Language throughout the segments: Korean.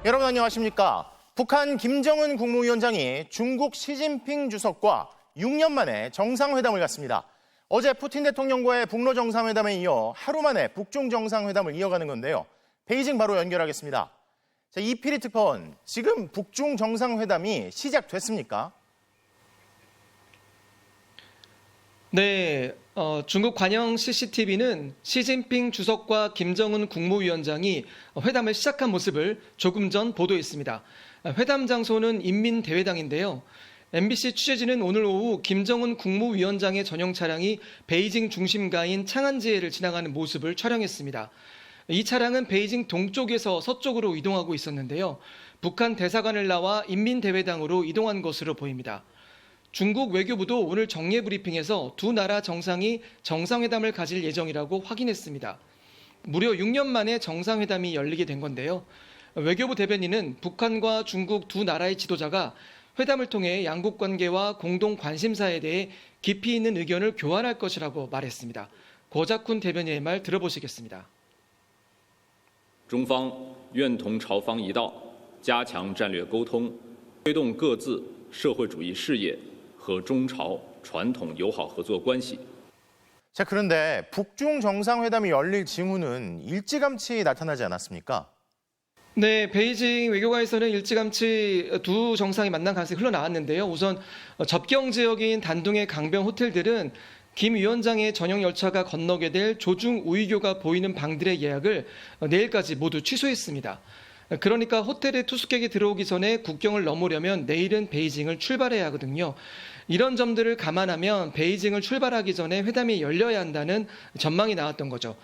여러분 안녕하십니까? 북한 김정은 국무위원장이 중국 시진핑 주석과 6년 만에 정상회담을 갖습니다. 어제 푸틴 대통령과의 북러 정상회담에 이어 하루 만에 북중 정상회담을 이어가는 건데요. 베이징 바로 연결하겠습니다. 자, 이필희 특파원, 지금 북중 정상회담이 시작됐습니까? 네, 중국 관영 CCTV는 시진핑 주석과 김정은 국무위원장이 회담을 시작한 모습을 조금 전 보도했습니다. 회담 장소는 인민대회당인데요. MBC 취재진은 오늘 오후 김정은 국무위원장의 전용 차량이 베이징 중심가인 창안지해를 지나가는 모습을 촬영했습니다. 이 차량은 베이징 동쪽에서 서쪽으로 이동하고 있었는데요. 북한 대사관을 나와 인민대회당으로 이동한 것으로 보입니다. 중국 외교부도 오늘 정례 브리핑에서 두 나라 정상이 정상회담을 가질 예정이라고 확인했습니다. 무려 6년 만에 정상회담이 열리게 된 건데요. 외교부 대변인은 북한과 중국 두 나라의 지도자가 회담을 통해 양국 관계와 공동 관심사에 대해 깊이 있는 의견을 교환할 것이라고 말했습니다. 고작훈 대변인의 말 들어보시겠습니다. 中方愿同朝方一道加强战略沟通，推动各自社会主义事业和中朝传统友好合作关系。 자, 그런데 북중 정상회담이 열릴 징후는 일찌감치 나타나지 않았습니까? 네, 베이징 외교관에서는 일찌감치 두 정상이 만난 가능성이 흘러나왔는데요. 우선 접경 지역인 단둥의 강변 호텔들은 김 위원장의 전용 열차가 건너게 될 조중 우이교가 보이는 방들의 예약을 내일까지 모두 취소했습니다. 그러니까 호텔에 투숙객이 들어오기 전에 국경을 넘으려면 내일은 베이징을 출발해야 하거든요. 이런 점들을 감안하면 베이징을 출발하기 전에 회담이 열려야 한다는 전망이 나왔던 거죠.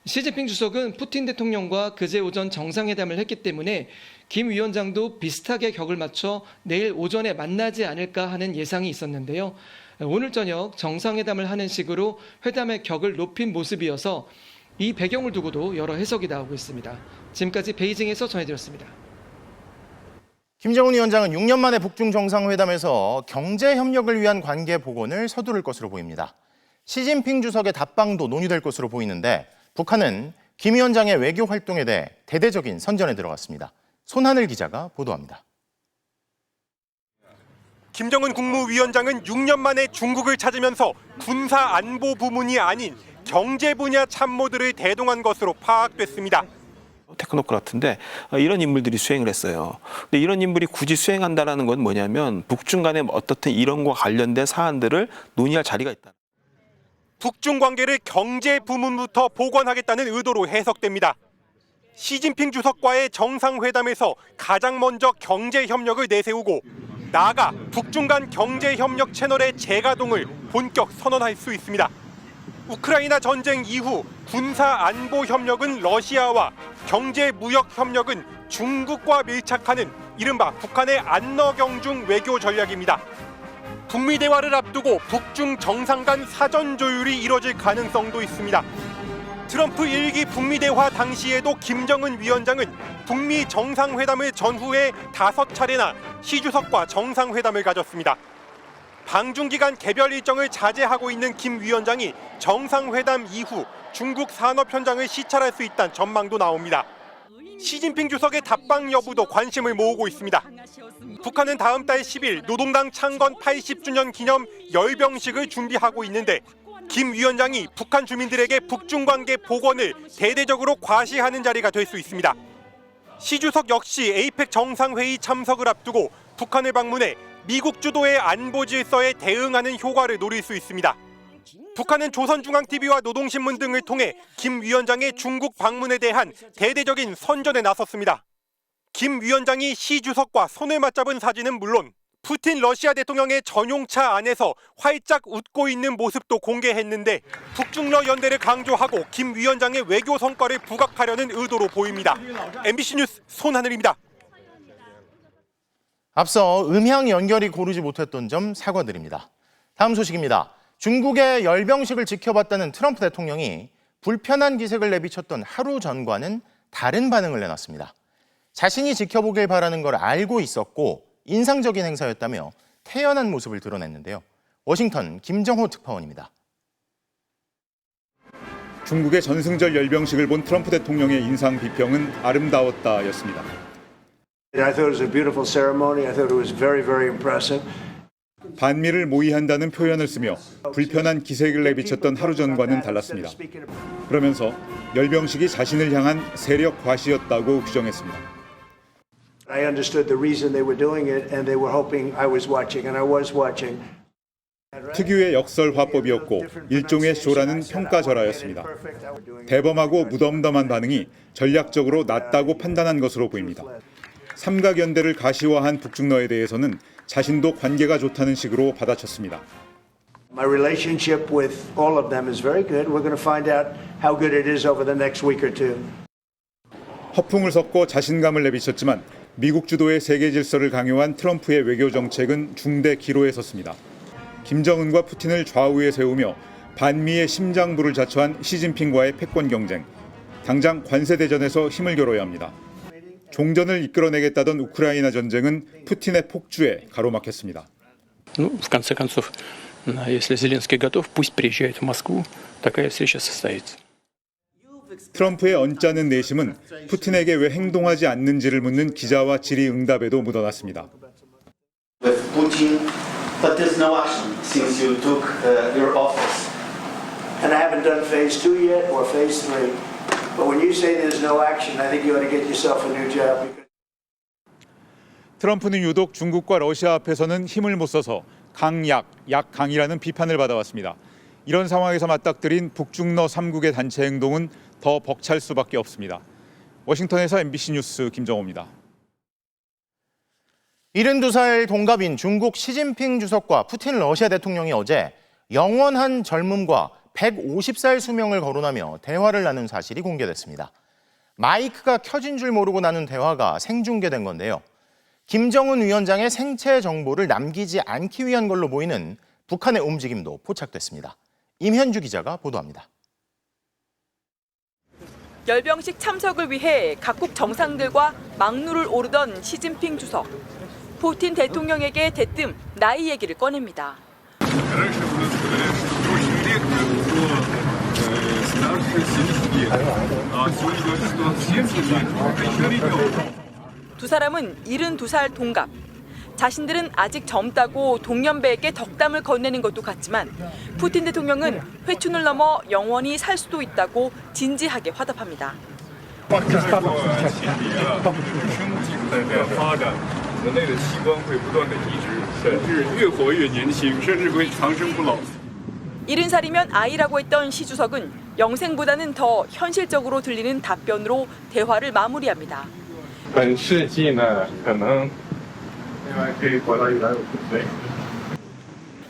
시진핑 주석은 푸틴 대통령과 그제 오전 정상회담을 했기 때문에 김 위원장도 비슷하게 격을 맞춰 내일 오전에 만나지 않을까 하는 예상이 있었는데요. 오늘 저녁 정상회담을 하는 식으로 회담의 격을 높인 모습이어서 이 배경을 두고도 여러 해석이 나오고 있습니다. 지금까지 베이징에서 전해드렸습니다. 김정은 위원장은 6년 만에 북중 정상회담에서 경제 협력을 위한 관계 복원을 서두를 것으로 보입니다. 시진핑 주석의 답방도 논의될 것으로 보이는데 북한은 김 위원장의 외교 활동에 대해 대대적인 선전에 들어갔습니다. 손하늘 기자가 보도합니다. 김정은 국무위원장은 6년 만에 중국을 찾으면서 군사 안보 부문이 아닌 경제 분야 참모들을 대동한 것으로 파악됐습니다. 테크노크라트인데 이런 인물들이 수행을 했어요. 근데 이런 인물이 굳이 수행한다는 건 뭐냐면 북중 간의 어떻든 이런과 관련된 사안들을 논의할 자리가 있다. 북중 관계를 경제 부문부터 복원하겠다는 의도로 해석됩니다. 시진핑 주석과의 정상회담에서 가장 먼저 경제 협력을 내세우고 나아가 북중 간 경제 협력 채널의 재가동을 본격 선언할 수 있습니다. 우크라이나 전쟁 이후 군사 안보 협력은 러시아와 경제 무역 협력은 중국과 밀착하는 이른바 북한의 안너경중 외교 전략입니다. 북미 대화를 앞두고 북중 정상 간 사전 조율이 이뤄질 가능성도 있습니다. 트럼프 1기 북미 대화 당시에도 김정은 위원장은 북미 정상회담을 전후에 5차례나 시 주석과 정상회담을 가졌습니다. 방중기간 개별 일정을 자제하고 있는 김 위원장이 정상회담 이후 중국 산업 현장을 시찰할 수 있다는 전망도 나옵니다. 시진핑 주석의 답방 여부도 관심을 모으고 있습니다. 북한은 다음 달 10일 노동당 창건 80주년 기념 열병식을 준비하고 있는데 김 위원장이 북한 주민들에게 북중 관계 복원을 대대적으로 과시하는 자리가 될 수 있습니다. 시 주석 역시 에이펙 정상회의 참석을 앞두고 북한을 방문해 미국 주도의 안보 질서에 대응하는 효과를 노릴 수 있습니다. 북한은 조선중앙TV와 노동신문 등을 통해 김 위원장의 중국 방문에 대한 대대적인 선전에 나섰습니다. 김 위원장이 시 주석과 손을 맞잡은 사진은 물론 푸틴 러시아 대통령의 전용차 안에서 활짝 웃고 있는 모습도 공개했는데 북중러 연대를 강조하고 김 위원장의 외교 성과를 부각하려는 의도로 보입니다. MBC 뉴스 손하늘입니다. 앞서 음향 연결이 고르지 못했던 점 사과드립니다. 다음 소식입니다. 중국의 열병식을 지켜봤다는 트럼프 대통령이 불편한 기색을 내비쳤던 하루 전과는 다른 반응을 내놨습니다. 자신이 지켜보길 바라는 걸 알고 있었고 인상적인 행사였다며 태연한 모습을 드러냈는데요. 워싱턴 김정호 특파원입니다. 중국의 전승절 열병식을 본 트럼프 대통령의 인상 비평은 아름다웠다였습니다. I thought it was a beautiful ceremony. I thought it was very, very impressive. 반미를 모의한다는 표현을 쓰며 불편한 기색을 내비쳤던 하루 전과는 달랐습니다. 그러면서 열병식이 자신을 향한 세력 과시였다고 규정했습니다. I understood the reason they were doing it, and they were hoping I was watching, and I was watching. 특유의 역설 화법이었고 일종의 쇼라는 평가절하였습니다. 대범하고 무덤덤한 반응이 전략적으로 낫다고 판단한 것으로 보입니다. 삼각연대를 가시화한 북중러에 대해서는 자신도 관계가 좋다는 식으로 받아쳤습니다. My relationship with all of them is very good. We're going to find out how good it is over the next week or two. 허풍을 섞고 자신감을 내비쳤지만 미국 주도의 세계 질서를 강요한 트럼프의 외교 정책은 중대 기로에 섰습니다. 김정은과 푸틴을 좌우에 세우며 반미의 심장부를 자처한 시진핑과의 패권 경쟁, 당장 관세 대전에서 힘을 겨뤄야 합니다. 종전을 이끌어내겠다던 우크라이나 전쟁은 푸틴의 폭주에 가로막혔습니다. В конце концов, если Зеленский готов, пусть приезжает в Москву. Такая встреча состоится. 트럼프의 언짢은 내심은 푸틴에게 왜 행동하지 않는지를 묻는 기자와 질의응답에도 묻어났습니다. With Putin, but there's no action since you took your office. And I haven't done phase 2 yet or phase 3. But when you say there's no action, I think you ought to get yourself a new job. 트럼프는 유독 중국과 러시아 앞에서는 힘을 못 써서 강약, 약강이라는 비판을 받아왔습니다. 이런 상황에서 맞닥뜨린 북중러 3국의 단체 행동은 더 벅찰 수밖에 없습니다. 워싱턴에서 MBC 뉴스 김정호입니다. 72살 동갑인 중국 시진핑 주석과 푸틴 러시아 대통령이 어제 영원한 젊음과 150살 수명을 거론하며 대화를 나눈 사실이 공개됐습니다. 마이크가 켜진 줄 모르고 나눈 대화가 생중계된 건데요. 김정은 위원장의 생체 정보를 남기지 않기 위한 걸로 보이는 북한의 움직임도 포착됐습니다. 임현주 기자가 보도합니다. 열병식 참석을 위해 각국 정상들과 막루를 오르던 시진핑 주석. 푸틴 대통령에게 대뜸 나이 얘기를 꺼냅니다. 두 사람은 72살 동갑. 자신들은 아직 젊다고 동년배에게 덕담을 건네는 것도 같지만 푸틴 대통령은 회춘을 넘어 영원히 살 수도 있다고 진지하게 화답합니다. 일흔 살이면 아이라고 했던 시 주석은 영생보다는 더 현실적으로 들리는 답변으로 대화를 마무리합니다.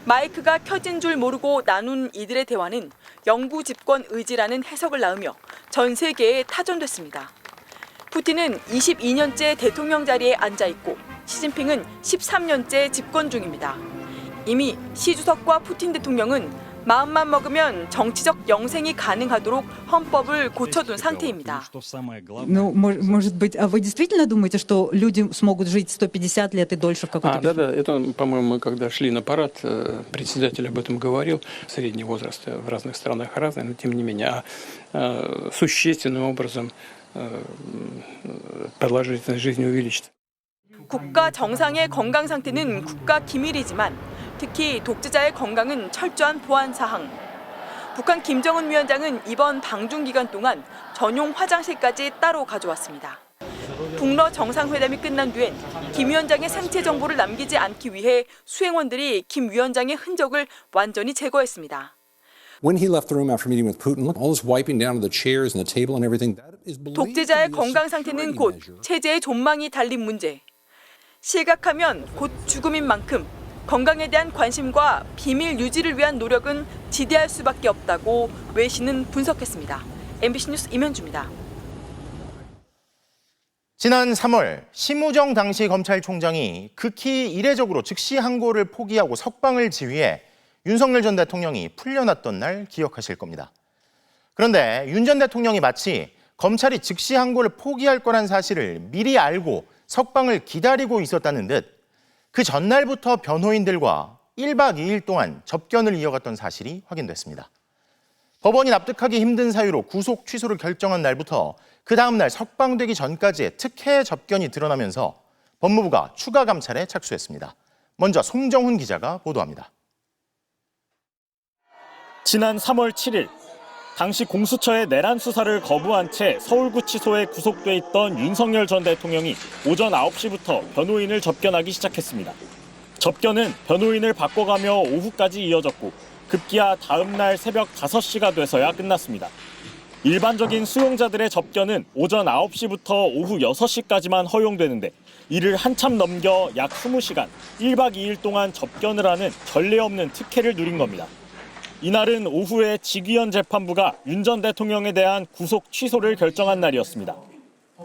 마이크가 켜진 줄 모르고 나눈 이들의 대화는 영구 집권 의지라는 해석을 낳으며 전 세계에 타전됐습니다. 푸틴은 22년째 대통령 자리에 앉아 있고 시진핑은 13년째 집권 중입니다. 이미 시 주석과 푸틴 대통령은 마음만 먹으면 정치적 영생이 가능하도록 헌법을 고쳐둔 상태입니다. Ну, может быть, а вы действительно думаете, что люди смогут жить 150 лет и дольше в какой-то Да, это, по-моему, мы когда шли на парад, председатель об этом говорил. Средний возраст в разных странах разный, но тем не менее, существенным образом продолжительность жизни увеличится. 국가 정상의 건강 상태는 국가 기밀이지만 특히 독재자의 건강은 철저한 보안 사항. 북한 김정은 위원장은 이번 방중 기간 동안 전용 화장실까지 따로 가져왔습니다. 북러 정상회담이 끝난 뒤엔 김 위원장의 생체 정보를 남기지 않기 위해 수행원들이 김 위원장의 흔적을 완전히 제거했습니다. When he left the room after meeting with Putin, all this wiping down of the chairs and the table and everything, that is believed 독재자의 건강 상태는 곧 체제의 존망이 달린 문제. 실각하면 곧 죽음인 만큼 건강에 대한 관심과 비밀 유지를 위한 노력은 지대할 수밖에 없다고 외신은 분석했습니다. MBC 뉴스 임현주입니다. 지난 3월 심우정 당시 검찰총장이 극히 이례적으로 즉시 항고를 포기하고 석방을 지휘해 윤석열 전 대통령이 풀려났던 날 기억하실 겁니다. 그런데 윤 전 대통령이 마치 검찰이 즉시 항고를 포기할 거란 사실을 미리 알고 석방을 기다리고 있었다는 듯 그 전날부터 변호인들과 1박 2일 동안 접견을 이어갔던 사실이 확인됐습니다. 법원이 납득하기 힘든 사유로 구속 취소를 결정한 날부터 그 다음 날 석방되기 전까지의 특혜 접견이 드러나면서 법무부가 추가 감찰에 착수했습니다. 먼저 송정훈 기자가 보도합니다. 지난 3월 7일 당시 공수처의 내란 수사를 거부한 채 서울구치소에 구속돼 있던 윤석열 전 대통령이 오전 9시부터 변호인을 접견하기 시작했습니다. 접견은 변호인을 바꿔가며 오후까지 이어졌고 급기야 다음 날 새벽 5시가 돼서야 끝났습니다. 일반적인 수용자들의 접견은 오전 9시부터 오후 6시까지만 허용되는데 이를 한참 넘겨 약 20시간, 1박 2일 동안 접견을 하는 전례 없는 특혜를 누린 겁니다. 이날은 오후에 직위원 재판부가 윤 전 대통령에 대한 구속 취소를 결정한 날이었습니다.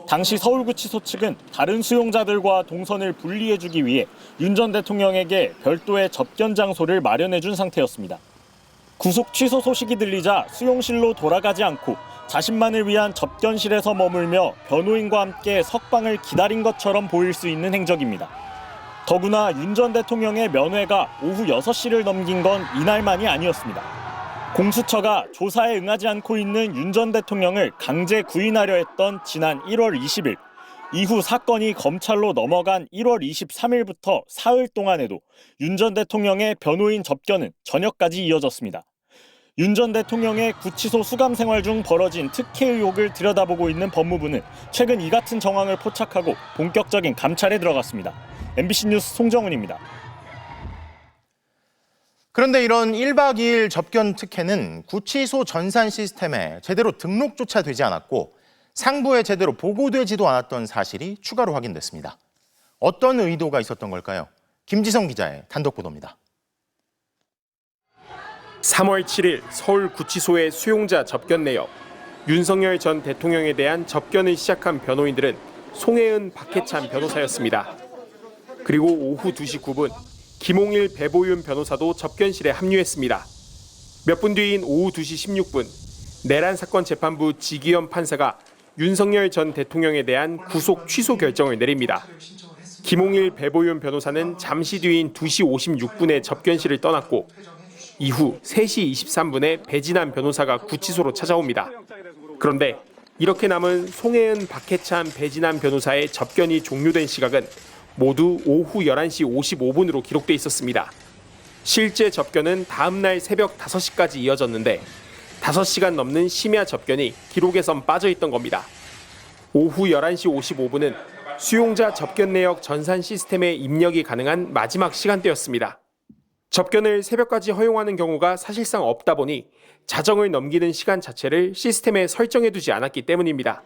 당시 서울구치소 측은 다른 수용자들과 동선을 분리해주기 위해 윤 전 대통령에게 별도의 접견 장소를 마련해준 상태였습니다. 구속 취소 소식이 들리자 수용실로 돌아가지 않고 자신만을 위한 접견실에서 머물며 변호인과 함께 석방을 기다린 것처럼 보일 수 있는 행적입니다. 더구나 윤 전 대통령의 면회가 오후 6시를 넘긴 건 이날만이 아니었습니다. 공수처가 조사에 응하지 않고 있는 윤 전 대통령을 강제 구인하려 했던 지난 1월 20일, 이후 사건이 검찰로 넘어간 1월 23일부터 사흘 동안에도 윤 전 대통령의 변호인 접견은 저녁까지 이어졌습니다. 윤 전 대통령의 구치소 수감 생활 중 벌어진 특혜 의혹을 들여다보고 있는 법무부는 최근 이 같은 정황을 포착하고 본격적인 감찰에 들어갔습니다. MBC 뉴스 송정훈입니다. 그런데 이런 1박 2일 접견 특혜는 구치소 전산 시스템에 제대로 등록조차 되지 않았고 상부에 제대로 보고되지도 않았던 사실이 추가로 확인됐습니다. 어떤 의도가 있었던 걸까요? 김지성 기자의 단독 보도입니다. 3월 7일 서울구치소의 수용자 접견 내역. 윤석열 전 대통령에 대한 접견을 시작한 변호인들은 송혜은, 박해찬 변호사였습니다. 그리고 오후 2시 9분 김홍일, 배보윤 변호사도 접견실에 합류했습니다. 몇 분 뒤인 오후 2시 16분 내란 사건 재판부 직위원 판사가 윤석열 전 대통령에 대한 구속 취소 결정을 내립니다. 김홍일, 배보윤 변호사는 잠시 뒤인 2시 56분에 접견실을 떠났고 이후 3시 23분에 배진환 변호사가 구치소로 찾아옵니다. 그런데 이렇게 남은 송혜은, 박해찬, 배진환 변호사의 접견이 종료된 시각은 모두 오후 11시 55분으로 기록돼 있었습니다. 실제 접견은 다음 날 새벽 5시까지 이어졌는데 5시간 넘는 심야 접견이 기록에선 빠져 있던 겁니다. 오후 11시 55분은 수용자 접견 내역 전산 시스템에 입력이 가능한 마지막 시간대였습니다. 접견을 새벽까지 허용하는 경우가 사실상 없다 보니 자정을 넘기는 시간 자체를 시스템에 설정해두지 않았기 때문입니다.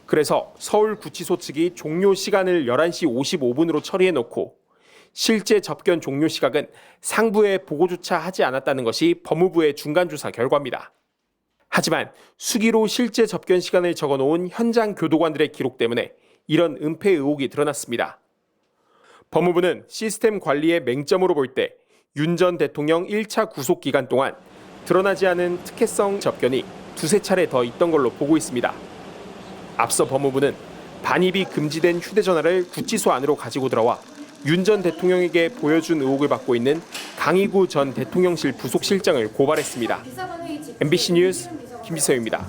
그래서 서울구치소 측이 종료 시간을 11시 55분으로 처리해놓고 실제 접견 종료 시각은 상부에 보고조차 하지 않았다는 것이 법무부의 중간조사 결과입니다. 하지만 수기로 실제 접견 시간을 적어놓은 현장 교도관들의 기록 때문에 이런 은폐 의혹이 드러났습니다. 법무부는 시스템 관리의 맹점으로 볼 때 윤 전 대통령 1차 구속 기간 동안 드러나지 않은 특혜성 접견이 2-3차례 더 있던 걸로 보고 있습니다. 앞서 법무부는 반입이 금지된 휴대전화를 구치소 안으로 가지고 들어와 윤 전 대통령에게 보여준 의혹을 받고 있는 강희구 전 대통령실 부속실장을 고발했습니다. MBC 뉴스 김지성입니다.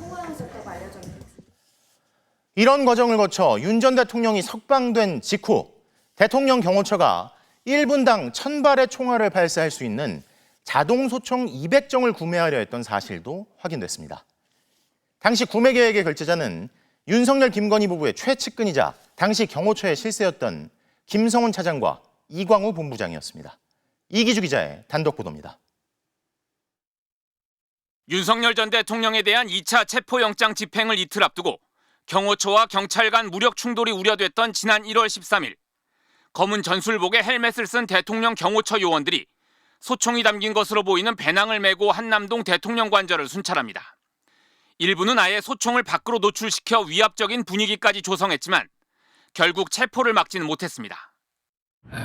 이런 과정을 거쳐 윤 전 대통령이 석방된 직후 대통령 경호처가 1분당 1000발의 총알을 발사할 수 있는 자동소총 200정을 구매하려 했던 사실도 확인됐습니다. 당시 구매 계획의 결제자는 윤석열, 김건희 부부의 최측근이자 당시 경호처의 실세였던 김성훈 차장과 이광우 본부장이었습니다. 이기주 기자의 단독 보도입니다. 윤석열 전 대통령에 대한 2차 체포영장 집행을 이틀 앞두고 경호처와 경찰 간 무력 충돌이 우려됐던 지난 1월 13일 검은 전술복에 헬멧을 쓴 대통령 경호처 요원들이 소총이 담긴 것으로 보이는 배낭을 메고 한남동 대통령 관저를 순찰합니다. 일부는 아예 소총을 밖으로 노출시켜 위압적인 분위기까지 조성했지만 결국 체포를 막지는 못했습니다.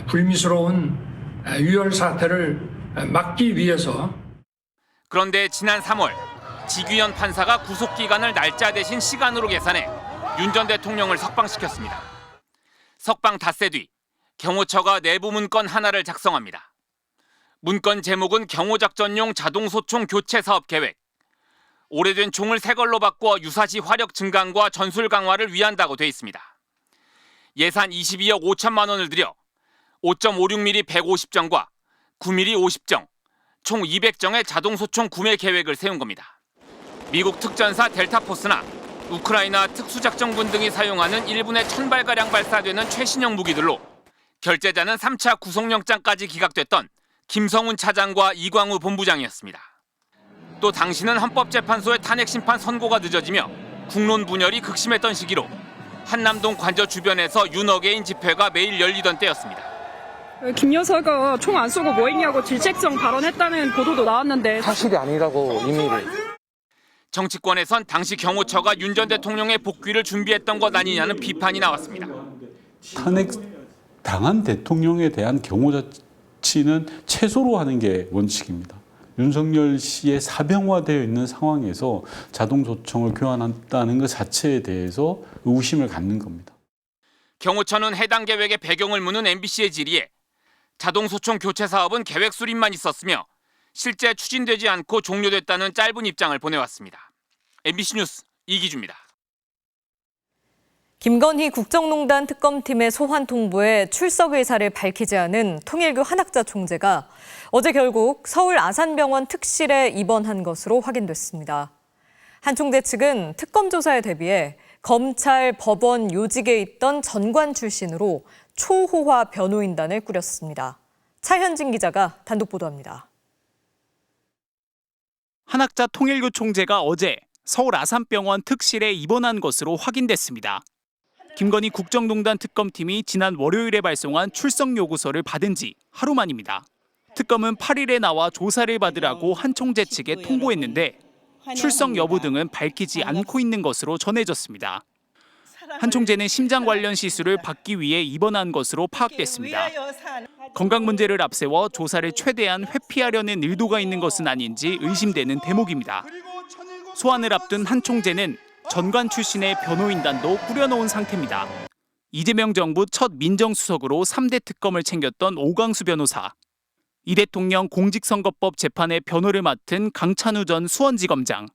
불미스러운 유혈 사태를 막기 위해서 그런데 지난 3월 직위원 판사가 구속기간을 날짜 대신 시간으로 계산해 윤 전 대통령을 석방시켰습니다. 석방 닷새 뒤 경호처가 내부 문건 하나를 작성합니다. 문건 제목은 경호작전용 자동소총 교체 사업 계획. 오래된 총을 새 걸로 바꿔 유사시 화력 증강과 전술 강화를 위한다고 돼 있습니다. 예산 22억 5천만 원을 들여 5.56mm 150정과 9mm 50정, 총 200정의 자동소총 구매 계획을 세운 겁니다. 미국 특전사 델타포스나 우크라이나 특수작전군 등이 사용하는 1분에 1000발가량 발사되는 최신형 무기들로 결재자는 3차 구속영장까지 기각됐던 김성훈 차장과 이광우 본부장이었습니다. 또 당시는 헌법재판소의 탄핵심판 선고가 늦어지며 국론 분열이 극심했던 시기로 한남동 관저 주변에서 윤어게인 집회가 매일 열리던 때였습니다. 김 여사가 총 안 쏘고 뭐 했냐고 질책성 발언했다는 보도도 나왔는데 사실이 아니라고 임의를. 정치권에선 당시 경호처가 윤 전 대통령의 복귀를 준비했던 것 아니냐는 비판이 나왔습니다. 탄핵 당한 대통령에 대한 경호 자치는 최소로 하는 게 원칙입니다. 윤석열 씨의 사병화되어 있는 상황에서 자동소총을 교환한다는 것 자체에 대해서 의구심을 갖는 겁니다. 경호처는 해당 계획의 배경을 묻는 MBC의 질의에 자동소총 교체 사업은 계획 수립만 있었으며 실제 추진되지 않고 종료됐다는 짧은 입장을 보내왔습니다. MBC 뉴스 이기주입니다. 김건희 국정농단 특검팀의 소환 통보에 출석 의사를 밝히지 않은 통일교 한학자 총재가 어제 결국 서울 아산병원 특실에 입원한 것으로 확인됐습니다. 한 총재 측은 특검 조사에 대비해 검찰, 법원, 요직에 있던 전관 출신으로 초호화 변호인단을 꾸렸습니다. 차현진 기자가 단독 보도합니다. 한학자 통일교 총재가 어제 서울 아산병원 특실에 입원한 것으로 확인됐습니다. 김건희 국정농단 특검팀이 지난 월요일에 발송한 출석 요구서를 받은 지 하루 만입니다. 특검은 8일에 나와 조사를 받으라고 한 총재 측에 통보했는데 출석 여부 등은 밝히지 않고 있는 것으로 전해졌습니다. 한 총재는 심장 관련 시술을 받기 위해 입원한 것으로 파악됐습니다. 건강 문제를 앞세워 조사를 최대한 회피하려는 의도가 있는 것은 아닌지 의심되는 대목입니다. 소환을 앞둔 한 총재는 전관 출신의 변호인단도 꾸려놓은 상태입니다. 이재명 정부 첫 민정수석으로 3대 특검을 챙겼던 오광수 변호사, 이 대통령 공직선거법 재판의 변호를 맡은 강찬우 전 수원지검장,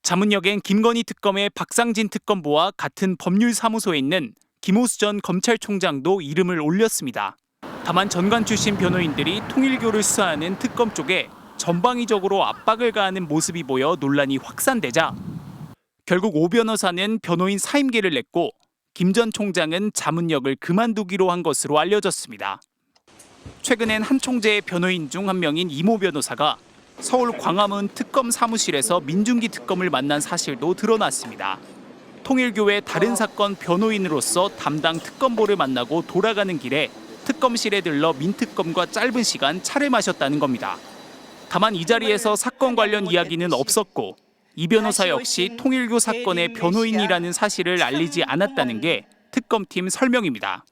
자문역엔 김건희 특검의 박상진 특검보와 같은 법률사무소에 있는 김호수 전 검찰총장도 이름을 올렸습니다. 다만 전관 출신 변호인들이 통일교를 수사하는 특검 쪽에 전방위적으로 압박을 가하는 모습이 보여 논란이 확산되자 결국 오 변호사는 변호인 사임계를 냈고 김 전 총장은 자문역을 그만두기로 한 것으로 알려졌습니다. 최근엔 한 총재의 변호인 중 한 명인 이모 변호사가 서울 광화문 특검 사무실에서 민중기 특검을 만난 사실도 드러났습니다. 통일교의 다른 사건 변호인으로서 담당 특검보를 만나고 돌아가는 길에 특검실에 들러 민특검과 짧은 시간 차를 마셨다는 겁니다. 다만 이 자리에서 사건 관련 이야기는 없었고 이 변호사 역시 통일교 사건의 변호인이라는 사실을 알리지 않았다는 게 특검팀 설명입니다.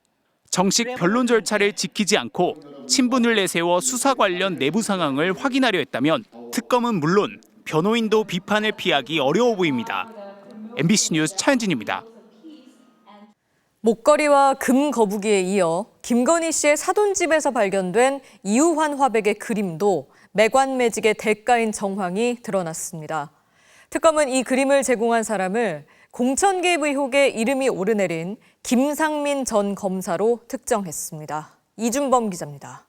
정식 변론 절차를 지키지 않고 친분을 내세워 수사 관련 내부 상황을 확인하려 했다면 특검은 물론 변호인도 비판을 피하기 어려워 보입니다. MBC 뉴스 차현진입니다. 목걸이와 금 거북이에 이어 김건희 씨의 사돈집에서 발견된 이우환 화백의 그림도 매관매직의 대가인 정황이 드러났습니다. 특검은 이 그림을 제공한 사람을 공천 개입 의혹에 이름이 오르내린 김상민 전 검사로 특정했습니다. 이준범 기자입니다.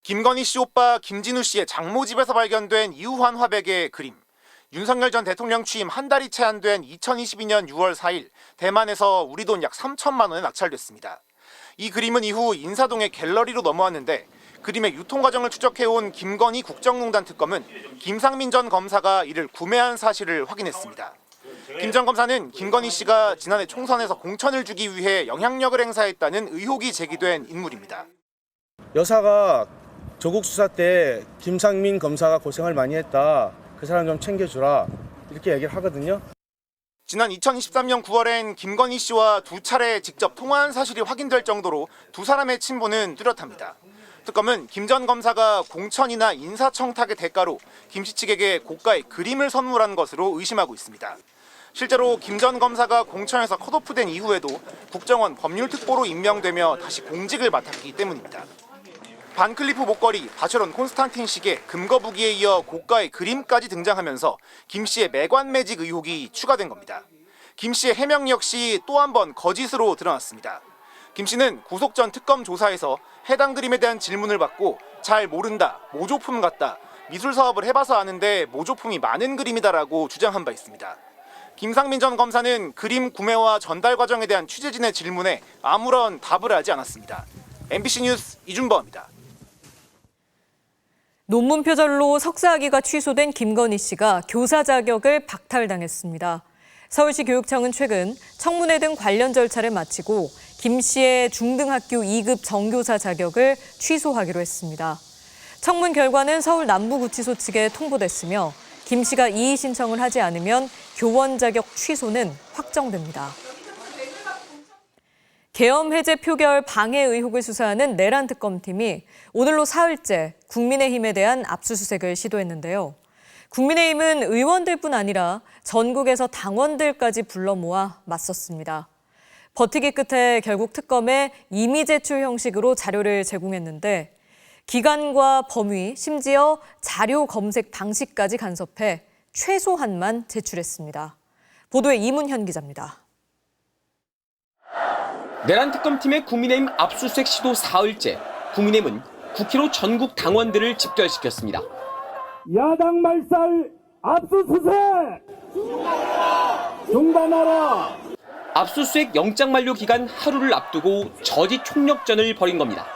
김건희 씨 오빠 김진우 씨의 장모 집에서 발견된 이우환 화백의 그림. 윤석열 전 대통령 취임 한 달이 채 안 된 2022년 6월 4일 대만에서 우리 돈 약 3천만 원에 낙찰됐습니다. 이 그림은 이후 인사동의 갤러리로 넘어왔는데 그림의 유통 과정을 추적해온 김건희 국정농단 특검은 김상민 전 검사가 이를 구매한 사실을 확인했습니다. 김 전 검사는 김건희 씨가 지난해 총선에서 공천을 주기 위해 영향력을 행사했다는 의혹이 제기된 인물입니다. 여사가 조국 수사 때 김상민 검사가 고생을 많이 했다. 그 사람 좀 챙겨주라. 이렇게 얘기를 하거든요. 지난 2023년 9월엔 김건희 씨와 두 차례 직접 통화한 사실이 확인될 정도로 두 사람의 친분은 뚜렷합니다. 특검은 김 전 검사가 공천이나 인사청탁의 대가로 김 씨 측에게 고가의 그림을 선물한 것으로 의심하고 있습니다. 실제로 김 전 검사가 공천에서 컷오프된 이후에도 국정원 법률특보로 임명되며 다시 공직을 맡았기 때문입니다. 반클리프 목걸이, 바쉐론 콘스탄틴 시계, 금거북이에 이어 고가의 그림까지 등장하면서 김 씨의 매관매직 의혹이 추가된 겁니다. 김 씨의 해명 역시 또 한 번 거짓으로 드러났습니다. 김 씨는 구속 전 특검 조사에서 해당 그림에 대한 질문을 받고 잘 모른다, 모조품 같다, 미술 사업을 해봐서 아는데 모조품이 많은 그림이다라고 주장한 바 있습니다. 김상민 전 검사는 그림 구매와 전달 과정에 대한 취재진의 질문에 아무런 답을 하지 않았습니다. MBC 뉴스 이준범입니다. 논문 표절로 석사학위가 취소된 김건희 씨가 교사 자격을 박탈당했습니다. 서울시 교육청은 최근 청문회 등 관련 절차를 마치고 김 씨의 중등학교 2급 정교사 자격을 취소하기로 했습니다. 청문 결과는 서울 남부구치소 측에 통보됐으며 김 씨가 이의 신청을 하지 않으면 교원 자격 취소는 확정됩니다. 계엄 해제 표결 방해 의혹을 수사하는 내란 특검팀이 오늘로 사흘째 국민의힘에 대한 압수수색을 시도했는데요. 국민의힘은 의원들뿐 아니라 전국에서 당원들까지 불러 모아 맞섰습니다. 버티기 끝에 결국 특검에 임의 제출 형식으로 자료를 제공했는데 기간과 범위, 심지어 자료 검색 방식까지 간섭해 최소한만 제출했습니다. 보도에 이문현 기자입니다. 내란 특검팀의 국민의힘 압수수색 시도 사흘째, 국민의힘은 국회로 전국 당원들을 집결시켰습니다. 야당 말살 압수수색 중단하라. 압수수색 영장 만료 기간 하루를 앞두고 저지 총력전을 벌인 겁니다.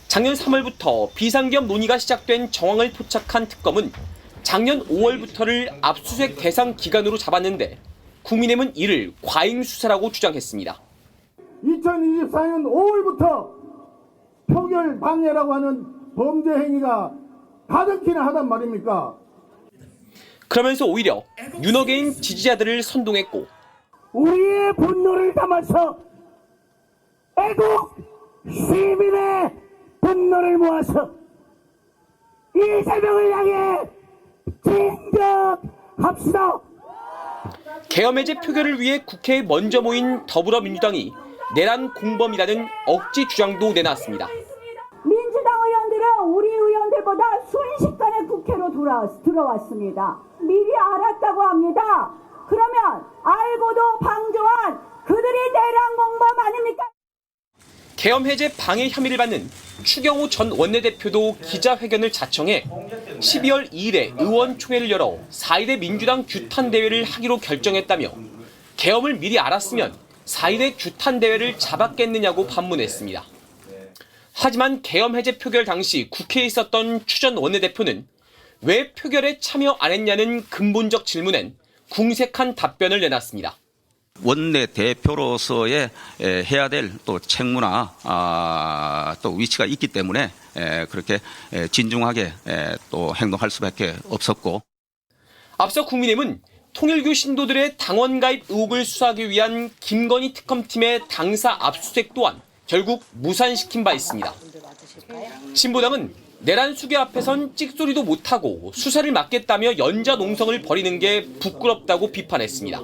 작년 3월부터 비상계엄 논의가 시작된 정황을 포착한 특검은 작년 5월부터를 압수수색 대상 기간으로 잡았는데 국민의힘은 이를 과잉 수사라고 주장했습니다. 2024년 5월부터 표결 방해라고 하는 범죄 행위가 가득히나 하단 말입니까? 그러면서 오히려 윤호개인 지지자들을 선동했고 우리의 분노를 담아서 애국 시민의 분노를 모아서 이재명을 향해 진격합시다. 계엄 해제 표결을 위해 국회에 먼저 모인 더불어민주당이 내란 공범이라는 억지 주장도 내놨습니다. 민주당 의원들은 우리 의원들보다 순식간에 국회로 들어왔습니다. 미리 알았다고 합니다. 그러면 알고도 방조한 그들이 내란 공범 아닙니까? 계엄 해제 방해 혐의를 받는 추경호 전 원내대표도 기자회견을 자청해 12월 2일에 의원총회를 열어 4.1대 민주당 규탄대회를 하기로 결정했다며 계엄을 미리 알았으면 4.1대 규탄대회를 잡았겠느냐고 반문했습니다. 하지만 계엄 해제 표결 당시 국회에 있었던 추 전 원내대표는 왜 표결에 참여 안 했냐는 근본적 질문엔 궁색한 답변을 내놨습니다. 원내대표로서의 해야 될 또 책무나 또 위치가 있기 때문에 그렇게 진중하게 또 행동할 수밖에 없었고. 앞서 국민의힘은 통일교 신도들의 당원 가입 의혹을 수사하기 위한 김건희 특검팀의 당사 압수수색 또한 결국 무산시킨 바 있습니다. 진보당은 내란 수계 앞에선 찍소리도 못하고 수사를 막겠다며 연좌농성을 벌이는 게 부끄럽다고 비판했습니다.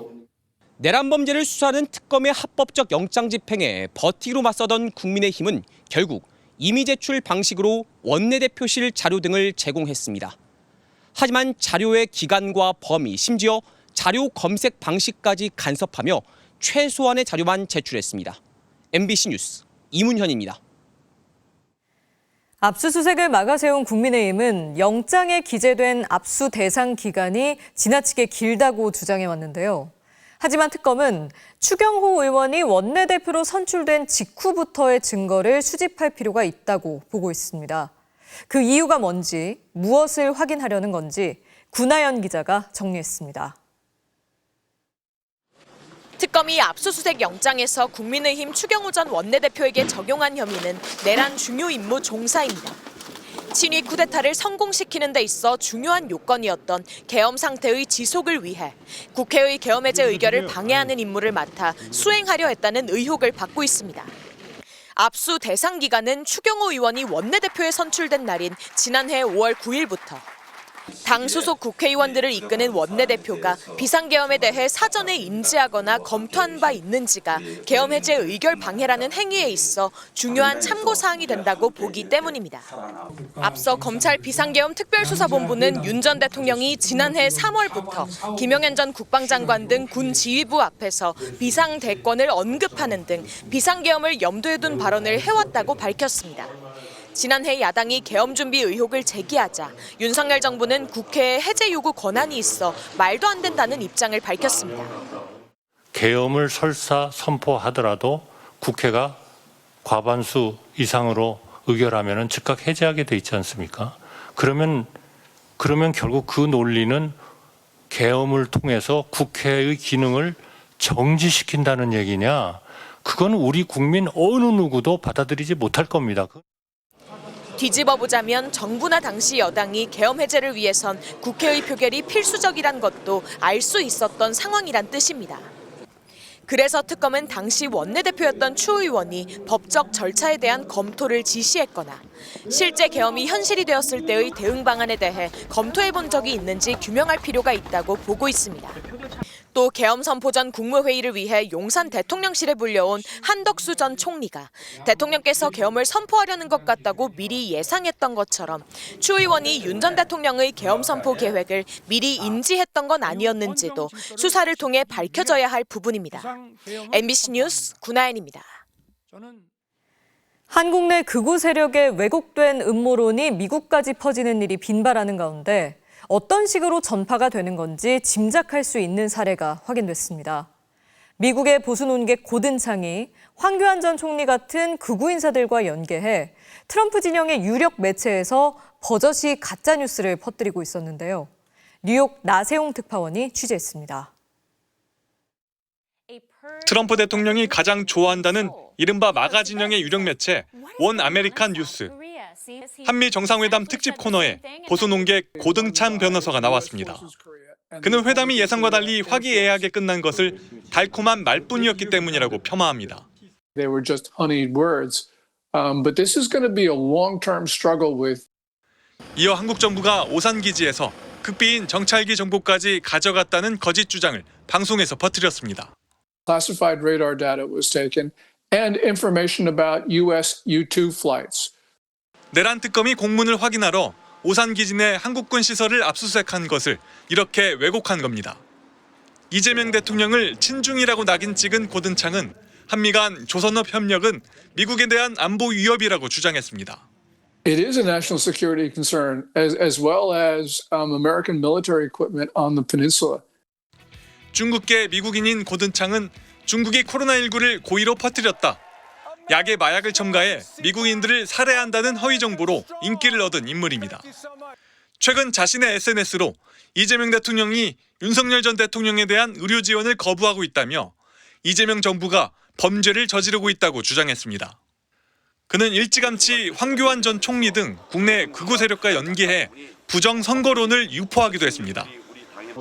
내란 범죄를 수사하는 특검의 합법적 영장 집행에 버티기로 맞서던 국민의힘은 결국 임의 제출 방식으로 원내대표실 자료 등을 제공했습니다. 하지만 자료의 기간과 범위, 심지어 자료 검색 방식까지 간섭하며 최소한의 자료만 제출했습니다. MBC 뉴스 이문현입니다. 압수수색을 막아세운 국민의힘은 영장에 기재된 압수 대상 기간이 지나치게 길다고 주장해왔는데요. 하지만 특검은 추경호 의원이 원내대표로 선출된 직후부터의 증거를 수집할 필요가 있다고 보고 있습니다. 그 이유가 뭔지, 무엇을 확인하려는 건지 구나연 기자가 정리했습니다. 특검이 압수수색 영장에서 국민의힘 추경호 전 원내대표에게 적용한 혐의는 내란 중요 임무 종사입니다. 친위 쿠데타를 성공시키는 데 있어 중요한 요건이었던 계엄 상태의 지속을 위해 국회의 계엄 해제 의결을 방해하는 임무를 맡아 수행하려 했다는 의혹을 받고 있습니다. 압수 대상 기간은 추경호 의원이 원내대표에 선출된 날인 지난해 5월 9일부터 당 소속 국회의원들을 이끄는 원내대표가 비상계엄에 대해 사전에 인지하거나 검토한 바 있는지가 계엄 해제 의결 방해라는 행위에 있어 중요한 참고사항이 된다고 보기 때문입니다. 앞서 검찰 비상계엄 특별수사본부는 윤 전 대통령이 지난해 3월부터 김영현 전 국방장관 등 군 지휘부 앞에서 비상대권을 언급하는 등 비상계엄을 염두에 둔 발언을 해왔다고 밝혔습니다. 지난해 야당이 계엄 준비 의혹을 제기하자 윤석열 정부는 국회에 해제 요구 권한이 있어 말도 안 된다는 입장을 밝혔습니다. 계엄을 설사 선포하더라도 국회가 과반수 이상으로 의결하면 즉각 해제하게 돼 있지 않습니까? 그러면 결국 그 논리는 계엄을 통해서 국회의 기능을 정지시킨다는 얘기냐? 그건 우리 국민 어느 누구도 받아들이지 못할 겁니다. 뒤집어보자면 정부나 당시 여당이 계엄 해제를 위해선 국회의 표결이 필수적이란 것도 알 수 있었던 상황이란 뜻입니다. 그래서 특검은 당시 원내대표였던 추 의원이 법적 절차에 대한 검토를 지시했거나 실제 계엄이 현실이 되었을 때의 대응 방안에 대해 검토해 본 적이 있는지 규명할 필요가 있다고 보고 있습니다. 또 계엄 선포 전 국무회의를 위해 용산 대통령실에 불려온 한덕수 전 총리가 대통령께서 계엄을 선포하려는 것 같다고 미리 예상했던 것처럼 추 의원이 윤 전 대통령의 계엄 선포 계획을 미리 인지했던 건 아니었는지도 수사를 통해 밝혀져야 할 부분입니다. MBC 뉴스 구나연입니다. 한국 내 극우 세력의 왜곡된 음모론이 미국까지 퍼지는 일이 빈발하는 가운데 어떤 식으로 전파가 되는 건지 짐작할 수 있는 사례가 확인됐습니다. 미국의 보수 논객 고든창이 황교안 전 총리 같은 극우 인사들과 연계해 트럼프 진영의 유력 매체에서 버젓이 가짜뉴스를 퍼뜨리고 있었는데요. 뉴욕 나세홍 특파원이 취재했습니다. 트럼프 대통령이 가장 좋아한다는 이른바 마가 진영의 유력 매체 원 아메리칸 뉴스. 한미 정상회담 특집 코너에 보수 논객 고등찬 변호사가 나왔습니다. 그는 회담이 예상과 달리 화기애애하게 끝난 것을 달콤한 말뿐이었기 때문이라고 폄하합니다. They were just honeyed words, but this is going to be a long-term struggle with. 이어 한국 정부가 오산 기지에서 극비인 정찰기 정보까지 가져갔다는 거짓 주장을 방송에서 퍼뜨렸습니다. Classified radar data was taken and information about U.S. U-2 flights. 내란 특검이 공문을 확인하러 오산 기지 내 한국군 시설을 압수수색한 것을 이렇게 왜곡한 겁니다. 이재명 대통령을 친중이라고 낙인 찍은 고든창은 한미 간 조선업 협력은 미국에 대한 안보 위협이라고 주장했습니다. It is a national security concern as well as American military equipment on the peninsula. 중국계 미국인인 고든창은 중국이 코로나19를 고의로 퍼뜨렸다. 약에 마약을 첨가해 미국인들을 살해한다는 허위 정보로 인기를 얻은 인물입니다. 최근 자신의 SNS로 이재명 대통령이 윤석열 전 대통령에 대한 의료 지원을 거부하고 있다며 이재명 정부가 범죄를 저지르고 있다고 주장했습니다. 그는 일찌감치 황교안 전 총리 등 국내 극우 세력과 연계해 부정 선거론을 유포하기도 했습니다.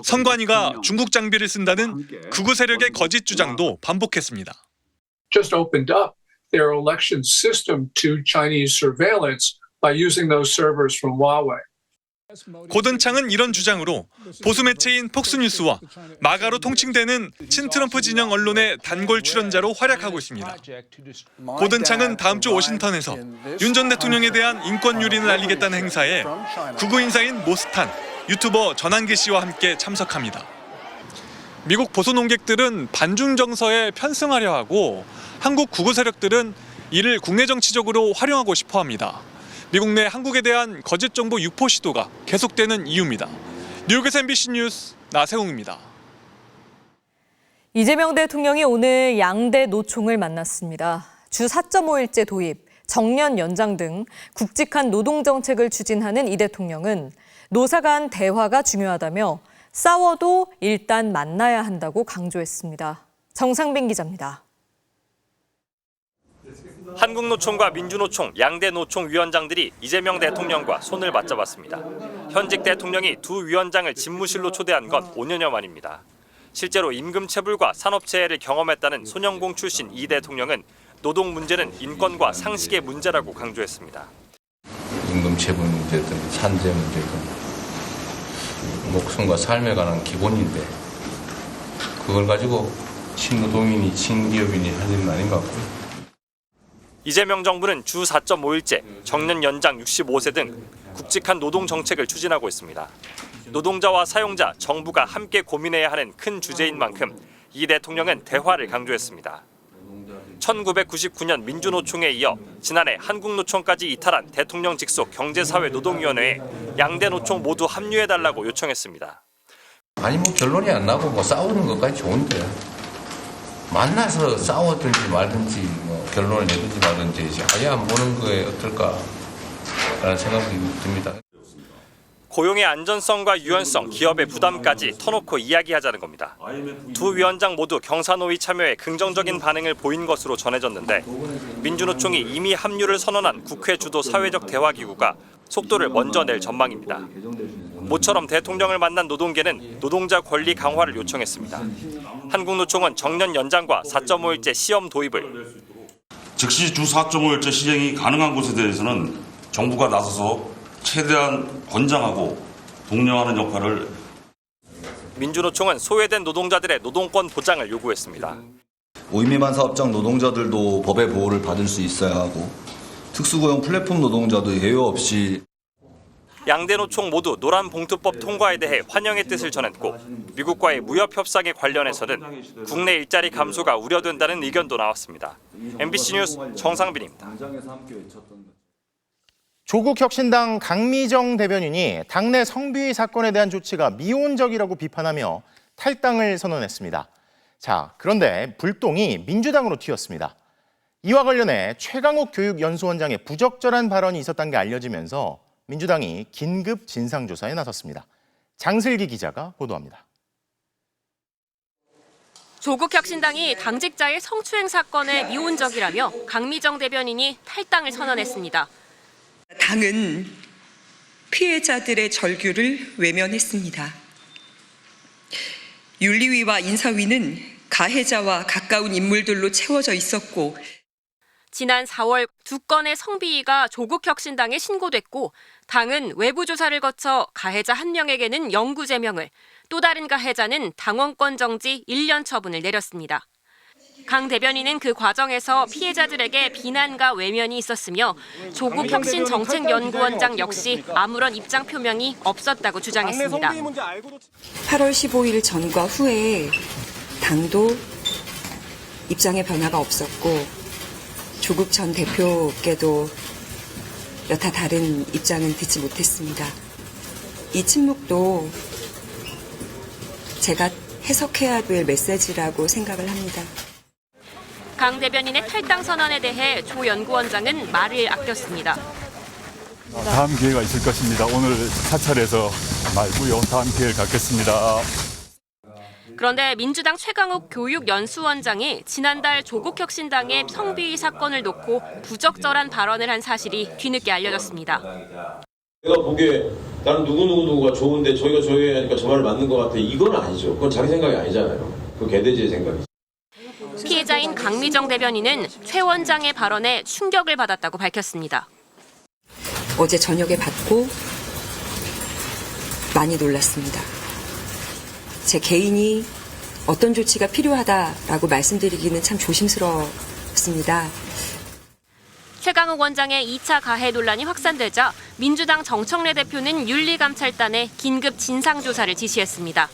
선관위가 중국 장비를 쓴다는 극우 세력의 거짓 주장도 반복했습니다. Just opened up their election system to Chinese surveillance by using those servers from Huawei. 고든창은 이런 주장으로 보수 매체인 폭스뉴스와 마가로 통칭되는 친트럼프 진영 언론의 단골 출연자로 활약하고 있습니다. 고든창은 다음 주 워싱턴에서 윤 전 대통령에 대한 인권 유린을 알리겠다는 행사에 극우 인사인 모스탄, 유튜버 전한기 씨와 함께 참석합니다. 미국 보수 논객들은 반중 정서에 편승하려 하고 한국 극우 세력들은 이를 국내 정치적으로 활용하고 싶어 합니다. 미국 내 한국에 대한 거짓 정보 유포 시도가 계속되는 이유입니다. 뉴욕에서 MBC 뉴스 나세홍입니다. 이재명 대통령이 오늘 양대 노총을 만났습니다. 주 4.5일제 도입, 정년 연장 등 굵직한 노동정책을 추진하는 이 대통령은 노사 간 대화가 중요하다며 싸워도 일단 만나야 한다고 강조했습니다. 정상빈 기자입니다. 한국노총과 민주노총, 양대 노총 위원장들이 이재명 대통령과 손을 맞잡았습니다. 현직 대통령이 두 위원장을 집무실로 초대한 건 5년여 만입니다. 실제로 임금체불과 산업재해를 경험했다는 소년공 출신 이 대통령은 노동 문제는 인권과 상식의 문제라고 강조했습니다. 임금체불 문제든 산재 문제든 목숨과 삶에 관한 기본인데 그걸 가지고 친노동인이 친기업인이 할 일은 아닌 것 같고요. 이재명 정부는 주 4.5일제, 정년 연장 65세 등 굵직한 노동 정책을 추진하고 있습니다. 노동자와 사용자, 정부가 함께 고민해야 하는 큰 주제인 만큼 이 대통령은 대화를 강조했습니다. 1999년 민주노총에 이어 지난해 한국노총까지 이탈한 대통령 직속 경제사회노동위원회에 양대 노총 모두 합류해달라고 요청했습니다. 아니 뭐 결론이 안 나고 뭐 싸우는 것까지 좋은데 만나서 싸웠든지 말든지 뭐 결론을 내든지 말든지 아예 안 보는 거에 어떨까라는 생각이 듭니다. 고용의 안전성과 유연성, 기업의 부담까지 터놓고 이야기하자는 겁니다. 두 위원장 모두 경사노위 참여에 긍정적인 반응을 보인 것으로 전해졌는데 민주노총이 이미 합류를 선언한 국회 주도 사회적 대화기구가 속도를 먼저 낼 전망입니다. 모처럼 대통령을 만난 노동계는 노동자 권리 강화를 요청했습니다. 한국노총은 정년 연장과 4.5일제 시험 도입을 즉시 주 4.5일제 시행이 가능한 곳에 대해서는 정부가 나서서 최대한 권장하고 독려하는 역할을. 민주노총은 소외된 노동자들의 노동권 보장을 요구했습니다. 오임미만 사업장 노동자들도 법의 보호를 받을 수 있어야 하고 특수고용 플랫폼 노동자도 예외 없이. 양대 노총 모두 노란봉투법 통과에 대해 환영의 뜻을 전했고 미국과의 무협 협상에 관련해서는 국내 일자리 감소가 우려된다는 의견도 나왔습니다. MBC 뉴스 정상빈입니다. 조국혁신당 강미정 대변인이 당내 성비위 사건에 대한 조치가 미온적이라고 비판하며 탈당을 선언했습니다. 자, 그런데 불똥이 민주당으로 튀었습니다. 이와 관련해 최강욱 교육연수원장의 부적절한 발언이 있었다는 게 알려지면서 민주당이 긴급 진상조사에 나섰습니다. 장슬기 기자가 보도합니다. 조국혁신당이 당직자의 성추행 사건에 미온적이라며 강미정 대변인이 탈당을 선언했습니다. 당은 피해자들의 절규를 외면했습니다. 윤리위와 인사위는 가해자와 가까운 인물들로 채워져 있었고 지난 4월 2건의 성비위가 조국혁신당에 신고됐고 당은 외부 조사를 거쳐 가해자 1명에게는 영구제명을, 또 다른 가해자는 당원권 정지 1년 처분을 내렸습니다. 강 대변인은 그 과정에서 피해자들에게 비난과 외면이 있었으며 조국혁신정책연구원장 역시 아무런 입장 표명이 없었다고 주장했습니다. 8월 15일 전과 후에 당도 입장의 변화가 없었고 조국 전 대표께도 여타 다른 입장은 듣지 못했습니다. 이 침묵도 제가 해석해야 될 메시지라고 생각을 합니다. 강 대변인의 탈당 선언에 대해 조 연구원장은 말을 아꼈습니다. 다음 기회가 있을 것입니다. 오늘 사찰에서 말고요. 다음 기회를 갖겠습니다. 그런데 민주당 최강욱 교육연수원장이 지난달 조국혁신당의 성비위 사건을 놓고 부적절한 발언을 한 사실이 뒤늦게 알려졌습니다. 내가 보기에 나는 누구가 좋은데 저희가 하니까 저 말을 맞는 것 같아. 이건 아니죠. 그건 자기 생각이 아니잖아요. 그 개돼지의 생각이죠. 피해자인 강미정 대변인은 최 원장의 발언에 충격을 받았다고 밝혔습니다. 어제 저녁에 받고 많이 놀랐습니다. 제 개인이 어떤 조치가 필요하다라고 말씀드리기는 참 조심스럽습니다. 최강욱 원장의 2차 가해 논란이 확산되자 민주당 정청래 대표는 윤리감찰단에 긴급 진상조사를 지시했습니다.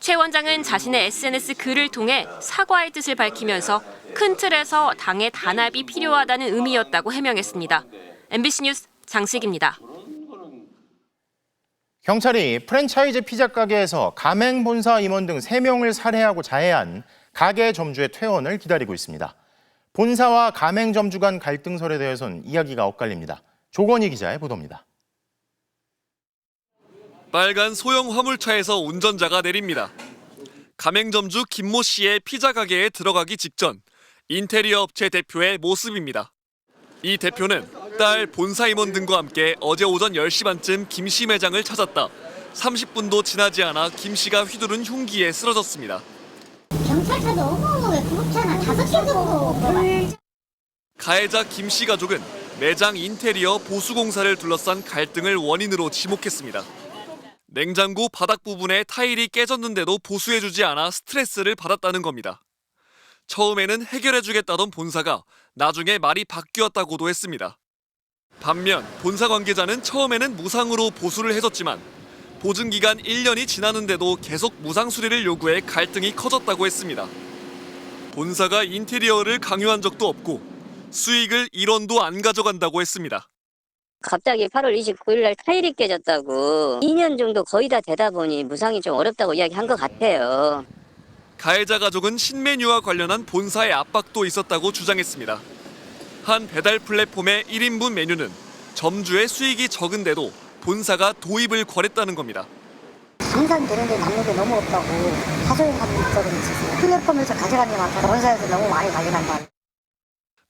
최 원장은 자신의 SNS 글을 통해 사과의 뜻을 밝히면서 큰 틀에서 당의 단합이 필요하다는 의미였다고 해명했습니다. MBC 뉴스 장슬기입니다. 경찰이 프랜차이즈 피자 가게에서 가맹 본사 임원 등 3명을 살해하고 자해한 가게 점주의 퇴원을 기다리고 있습니다. 본사와 가맹 점주 간 갈등설에 대해서는 이야기가 엇갈립니다. 조건희 기자의 보도입니다. 빨간 소형 화물차에서 운전자가 내립니다. 가맹점주 김모 씨의 피자 가게에 들어가기 직전 인테리어 업체 대표의 모습입니다. 이 대표는 딸 본사 임원 등과 함께 어제 오전 10시 반쯤 김 씨 매장을 찾았다. 30분도 지나지 않아 김 씨가 휘두른 흉기에 쓰러졌습니다. 경찰차도 어머 왜 구급차나 5시 정도. 가해자 김 씨 가족은 매장 인테리어 보수 공사를 둘러싼 갈등을 원인으로 지목했습니다. 냉장고 바닥 부분에 타일이 깨졌는데도 보수해주지 않아 스트레스를 받았다는 겁니다. 처음에는 해결해주겠다던 본사가 나중에 말이 바뀌었다고도 했습니다. 반면 본사 관계자는 처음에는 무상으로 보수를 해줬지만 보증기간 1년이 지나는데도 계속 무상 수리를 요구해 갈등이 커졌다고 했습니다. 본사가 인테리어를 강요한 적도 없고 수익을 1원도 안 가져간다고 했습니다. 갑자기 8월 29일 날 타일이 깨졌다고 2년 정도 거의 다 되다 보니 무상이 좀 어렵다고 이야기한 것 같아요. 가해자 가족은 신메뉴와 관련한 본사의 압박도 있었다고 주장했습니다. 한 배달 플랫폼의 1인분 메뉴는 점주의 수익이 적은데도 본사가 도입을 권했다는 겁니다. 생산 되는데 남는 게 너무 없다고 하소연하는 입장이 있었어요. 플랫폼에서 가져가는 게 많다. 본사에서 너무 많이 가져간다.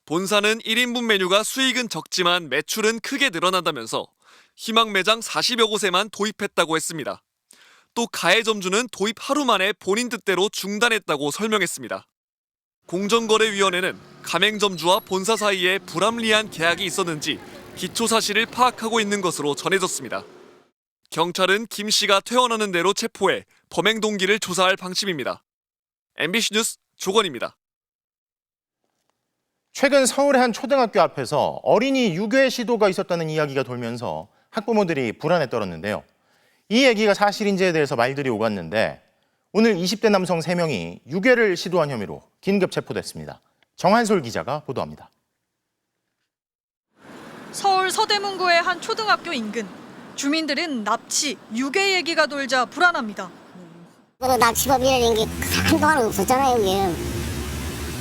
본사는 1인분 메뉴가 수익은 적지만 매출은 크게 늘어난다면서 희망 매장 40여 곳에만 도입했다고 했습니다. 또 가해점주는 도입 하루 만에 본인 뜻대로 중단했다고 설명했습니다. 공정거래위원회는 가맹점주와 본사 사이에 불합리한 계약이 있었는지 기초 사실을 파악하고 있는 것으로 전해졌습니다. 경찰은 김 씨가 퇴원하는 대로 체포해 범행 동기를 조사할 방침입니다. MBC 뉴스 조건입니다. 최근 서울의 한 초등학교 앞에서 어린이 유괴 시도가 있었다는 이야기가 돌면서 학부모들이 불안에 떨었는데요. 이 얘기가 사실인지에 대해서 말들이 오갔는데 오늘 20대 남성 3명이 유괴를 시도한 혐의로 긴급 체포됐습니다. 정한솔 기자가 보도합니다. 서울 서대문구의 한 초등학교 인근. 주민들은 납치, 유괴 얘기가 돌자 불안합니다. 납치범이라는 게 한동안 없었잖아요, 이게.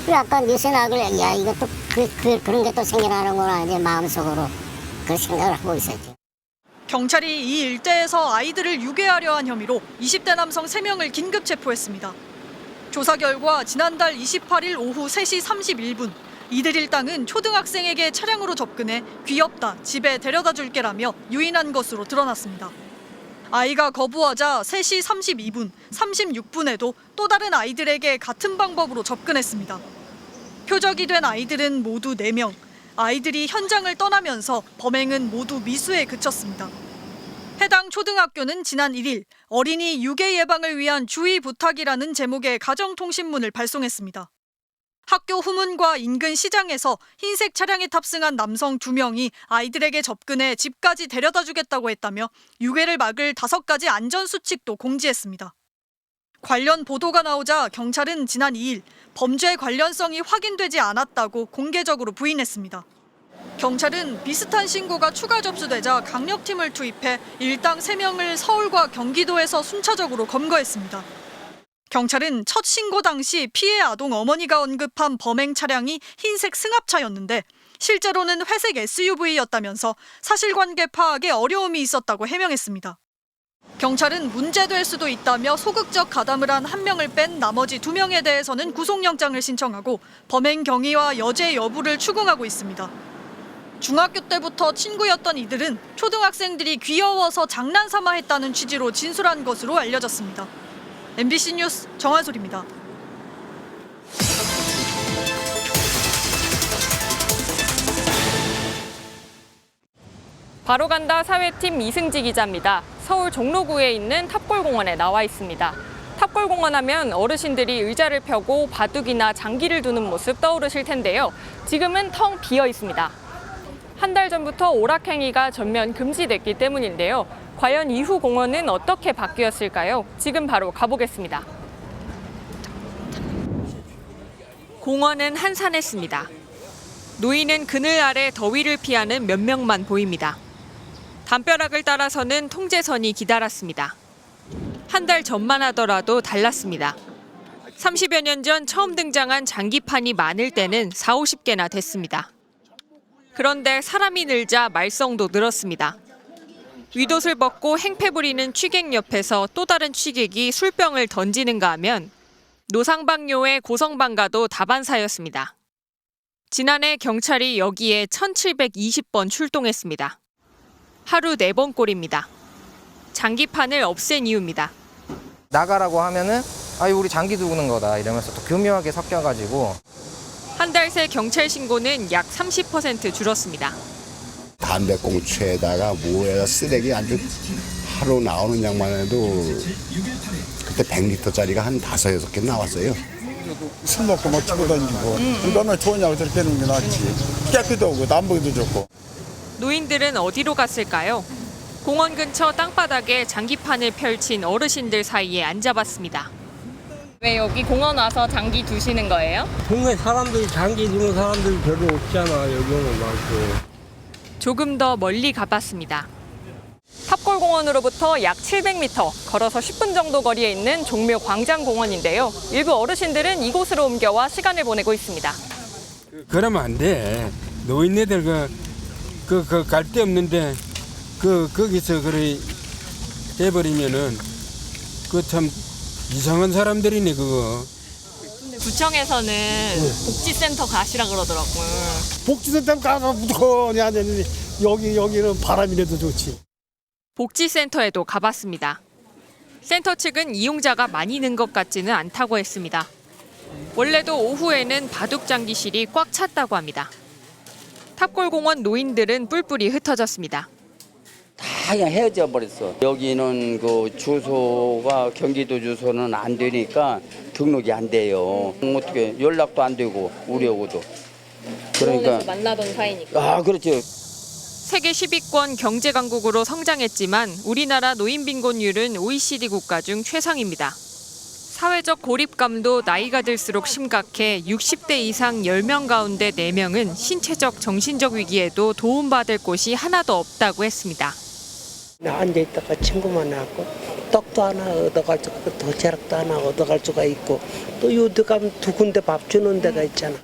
그래 아까 뉴스에 나길래 야 이것도 그런 게 또 생겨나는구나 이제 마음속으로 그 생각을 하고 있었죠. 경찰이 이 일대에서 아이들을 유괴하려 한 혐의로 20대 남성 3명을 긴급 체포했습니다. 조사 결과 지난달 28일 오후 3시 31분 이들 일당은 초등학생에게 차량으로 접근해 귀엽다, 집에 데려다 줄게라며 유인한 것으로 드러났습니다. 아이가 거부하자 3시 32분, 36분에도 또 다른 아이들에게 같은 방법으로 접근했습니다. 표적이 된 아이들은 모두 4명. 아이들이 현장을 떠나면서 범행은 모두 미수에 그쳤습니다. 해당 초등학교는 지난 1일 어린이 유괴 예방을 위한 주의 부탁이라는 제목의 가정통신문을 발송했습니다. 학교 후문과 인근 시장에서 흰색 차량에 탑승한 남성 2명이 아이들에게 접근해 집까지 데려다 주겠다고 했다며 유괴를 막을 5가지 안전수칙도 공지했습니다. 관련 보도가 나오자 경찰은 지난 2일 범죄 관련성이 확인되지 않았다고 공개적으로 부인했습니다. 경찰은 비슷한 신고가 추가 접수되자 강력팀을 투입해 일당 3명을 서울과 경기도에서 순차적으로 검거했습니다. 경찰은 첫 신고 당시 피해 아동 어머니가 언급한 범행 차량이 흰색 승합차였는데 실제로는 회색 SUV였다면서 사실관계 파악에 어려움이 있었다고 해명했습니다. 경찰은 문제될 수도 있다며 소극적 가담을 한 1명을 뺀 나머지 2명에 대해서는 구속영장을 신청하고 범행 경위와 여죄 여부를 추궁하고 있습니다. 중학교 때부터 친구였던 이들은 초등학생들이 귀여워서 장난삼아 했다는 취지로 진술한 것으로 알려졌습니다. MBC 뉴스 정한솔입니다. 바로 간다 사회팀 이승지 기자입니다. 서울 종로구에 있는 탑골공원에 나와 있습니다. 탑골공원 하면 어르신들이 의자를 펴고 바둑이나 장기를 두는 모습 떠오르실 텐데요. 지금은 텅 비어 있습니다. 한 달 전부터 오락행위가 전면 금지됐기 때문인데요. 과연 이후 공원은 어떻게 바뀌었을까요? 지금 바로 가보겠습니다. 공원은 한산했습니다. 노인은 그늘 아래 더위를 피하는 몇 명만 보입니다. 담벼락을 따라서는 통제선이 기다렸습니다. 한 달 전만 하더라도 달랐습니다. 30여 년 전 처음 등장한 장기판이 많을 때는 40-50개나 됐습니다. 그런데 사람이 늘자 말썽도 늘었습니다. 윗옷을 벗고 행패 부리는 취객 옆에서 또 다른 취객이 술병을 던지는가 하면 노상방뇨의 고성방가도 다반사였습니다. 지난해 경찰이 여기에 1720번 출동했습니다. 하루 4번 꼴입니다. 장기판을 없앤 이유입니다. 나가라고 하면은 우리 장기 두는 거다 이러면서 또 교묘하게 섞여가지고 한 달 새 경찰 신고는 약 30% 줄었습니다. 담배꽁초에다가 뭐에다 쓰레기 아주 하루 나오는 양만 해도 그때 100리터짜리가 한 5-6개 나왔어요. 술 먹고 막 치고 다니고 얼마나 좋으냐고 저렇게 하는 게 낫지. 깨끗하고 남보기도 좋고. 노인들은 어디로 갔을까요? 공원 근처 땅바닥에 장기판을 펼친 어르신들 사이에 앉아봤습니다. 왜 여기 공원 와서 장기 두시는 거예요? 동네 사람들이 장기 두는 사람들이 별로 없잖아. 여기는 많고. 조금 더 멀리 가봤습니다. 탑골공원으로부터 약 700m, 걸어서 10분 정도 거리에 있는 종묘 광장공원인데요. 일부 어르신들은 이곳으로 옮겨와 시간을 보내고 있습니다. 그러면 안 돼. 노인네들 갈 데 없는데 거기서 그래 해버리면은 그 참 이상한 사람들이네 그거. 근데 구청에서는 복지센터 가시라 그러더라고요. 복지센터 가서 무조건 해야 되는데 여기는 바람이라도 좋지. 복지센터에도 가봤습니다. 센터 측은 이용자가 많이 는 것 같지는 않다고 했습니다. 원래도 오후에는 바둑장기실이 꽉 찼다고 합니다. 탑골공원 노인들은 뿔뿔이 흩어졌습니다. 다 그냥 헤어져 버렸어. 여기는 그 주소가 경기도 주소는 안 되니까 등록이 안 돼요. 어떻게 연락도 안 되고 우리하고도. 그러니까 만나던 사이니까. 아 그렇죠. 세계 10위권 경제 강국으로 성장했지만 우리나라 노인 빈곤율은 OECD 국가 중 최상입니다. 사회적 고립감도 나이가 들수록 심각해 60대 이상 10명 가운데 4명은 신체적, 정신적 위기에도 도움받을 곳이 하나도 없다고 했습니다. 앉아있다가 친구 만나고 떡도 하나 얻어갈 수가 있고 도시락도 하나 얻어갈 수가 있고 또 요드 가면 2군데 밥 주는 데가 있잖아.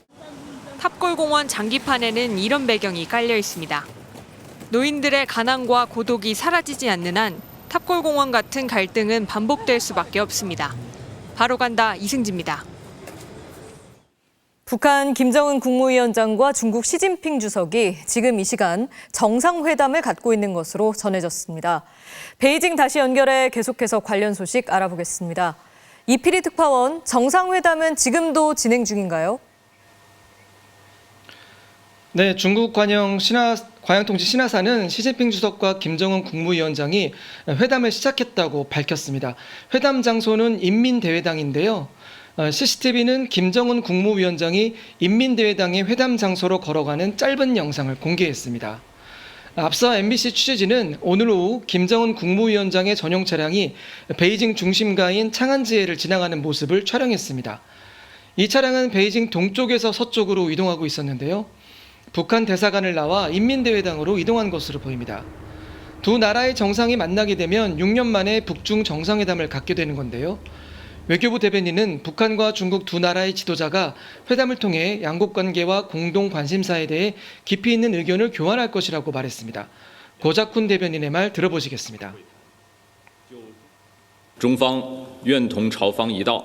탑골공원 장기판에는 이런 배경이 깔려 있습니다. 노인들의 가난과 고독이 사라지지 않는 한 탑골공원 같은 갈등은 반복될 수밖에 없습니다. 바로 간다 이승지입니다. 북한 김정은 국무위원장과 중국 시진핑 주석이 지금 이 시간 정상회담을 갖고 있는 것으로 전해졌습니다. 베이징 다시 연결해 계속해서 관련 소식 알아보겠습니다. 이필희 특파원, 정상회담은 지금도 진행 중인가요? 네, 중국 관영통치 신화사는 시진핑 주석과 김정은 국무위원장이 회담을 시작했다고 밝혔습니다. 회담 장소는 인민대회당인데요. CCTV는 김정은 국무위원장이 인민대회당의 회담 장소로 걸어가는 짧은 영상을 공개했습니다. 앞서 MBC 취재진은 오늘 오후 김정은 국무위원장의 전용 차량이 베이징 중심가인 창안지해를 지나가는 모습을 촬영했습니다. 이 차량은 베이징 동쪽에서 서쪽으로 이동하고 있었는데요. 북한 대사관을 나와 인민대회당으로 이동한 것으로 보입니다. 두 나라의 정상이 만나게 되면 6년 만에 북중 정상회담을 갖게 되는 건데요. 외교부 대변인은 북한과 중국 두 나라의 지도자가 회담을 통해 양국 관계와 공동 관심사에 대해 깊이 있는 의견을 교환할 것이라고 말했습니다. 고작훈 대변인의 말 들어보시겠습니다. 中方愿同朝方一道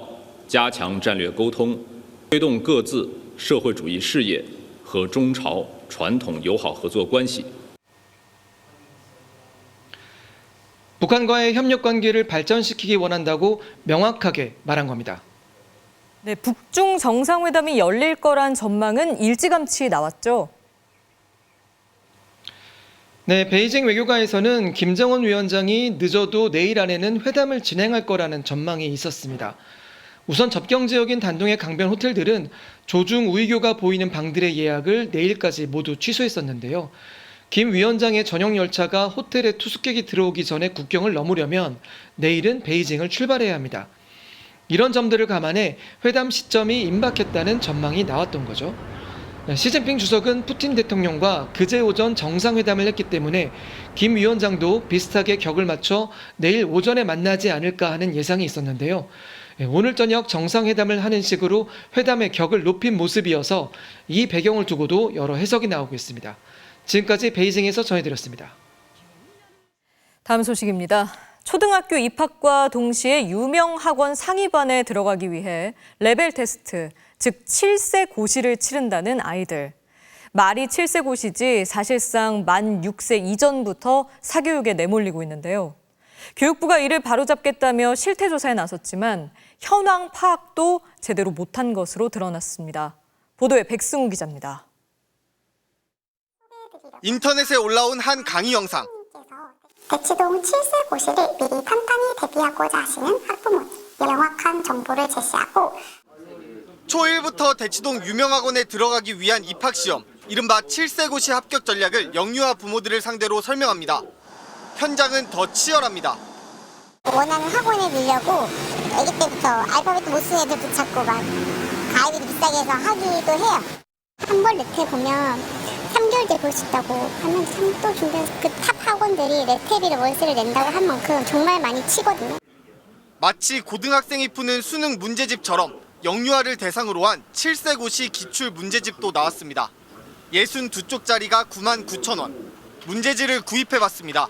加强战略沟通，推动各自社会主义事业和中朝传统友好合作关系。 북한과의 협력 관계를 발전시키기 원한다고 명확하게 말한 겁니다. 네, 북중 정상회담이 열릴 거란 전망은 일찌감치 나왔죠. 네, 베이징 외교가에서는 김정은 위원장이 늦어도 내일 안에는 회담을 진행할 거라는 전망이 있었습니다. 우선 접경 지역인 단동의 강변 호텔들은 조중 우이교가 보이는 방들의 예약을 내일까지 모두 취소했었는데요. 김 위원장의 전용 열차가 호텔에 투숙객이 들어오기 전에 국경을 넘으려면 내일은 베이징을 출발해야 합니다. 이런 점들을 감안해 회담 시점이 임박했다는 전망이 나왔던 거죠. 시진핑 주석은 푸틴 대통령과 그제 오전 정상회담을 했기 때문에 김 위원장도 비슷하게 격을 맞춰 내일 오전에 만나지 않을까 하는 예상이 있었는데요. 오늘 저녁 정상회담을 하는 식으로 회담의 격을 높인 모습이어서 이 배경을 두고도 여러 해석이 나오고 있습니다. 지금까지 베이징에서 전해드렸습니다. 다음 소식입니다. 초등학교 입학과 동시에 유명 학원 상위반에 들어가기 위해 레벨 테스트, 즉 7세 고시를 치른다는 아이들. 말이 7세 고시지 사실상 만 6세 이전부터 사교육에 내몰리고 있는데요. 교육부가 이를 바로잡겠다며 실태조사에 나섰지만 현황 파악도 제대로 못한 것으로 드러났습니다. 보도에 백승우 기자입니다. 인터넷에 올라온 한 강의 영상. 대치동 7세 고시를 미리 탄탄히 대비하고자 하시는 학부모님, 명확한 정보를 제시하고 초1부터 대치동 유명학원에 들어가기 위한 입학시험, 이른바 7세 고시 합격 전략을 영유아 부모들을 상대로 설명합니다. 현장은 더 치열합니다. 원하는 학원에 밀려고 아기 때부터 알파벳도 못 쓰는 애들도 찾고 막 가입이 비싸게 해서 하기도 해요. 한 번 레트 보면 3개월 뒤에 볼 수 있다고 하면 참 또 준비해서 그 탑 학원들이 레트비를 월세를 낸다고 한 만큼 정말 많이 치거든요. 마치 고등학생이 푸는 수능 문제집처럼 영유아를 대상으로 한 7세 고시 기출 문제집도 나왔습니다. 62쪽짜리가 99,000원. 문제지를 구입해봤습니다.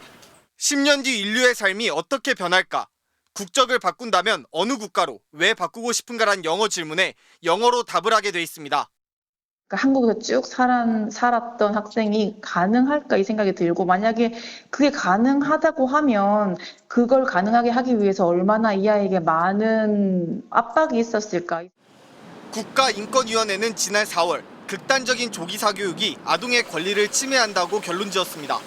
10년 뒤 인류의 삶이 어떻게 변할까? 국적을 바꾼다면 어느 국가로, 왜 바꾸고 싶은가란 영어 질문에 영어로 답을 하게 돼 있습니다. 한국에서 쭉 살았던 학생이 가능할까 이 생각이 들고, 만약에 그게 가능하다고 하면 그걸 가능하게 하기 위해서 얼마나 이 아이에게 많은 압박이 있었을까. 국가인권위원회는 지난 4월 극단적인 조기 사교육이 아동의 권리를 침해한다고 결론지었습니다.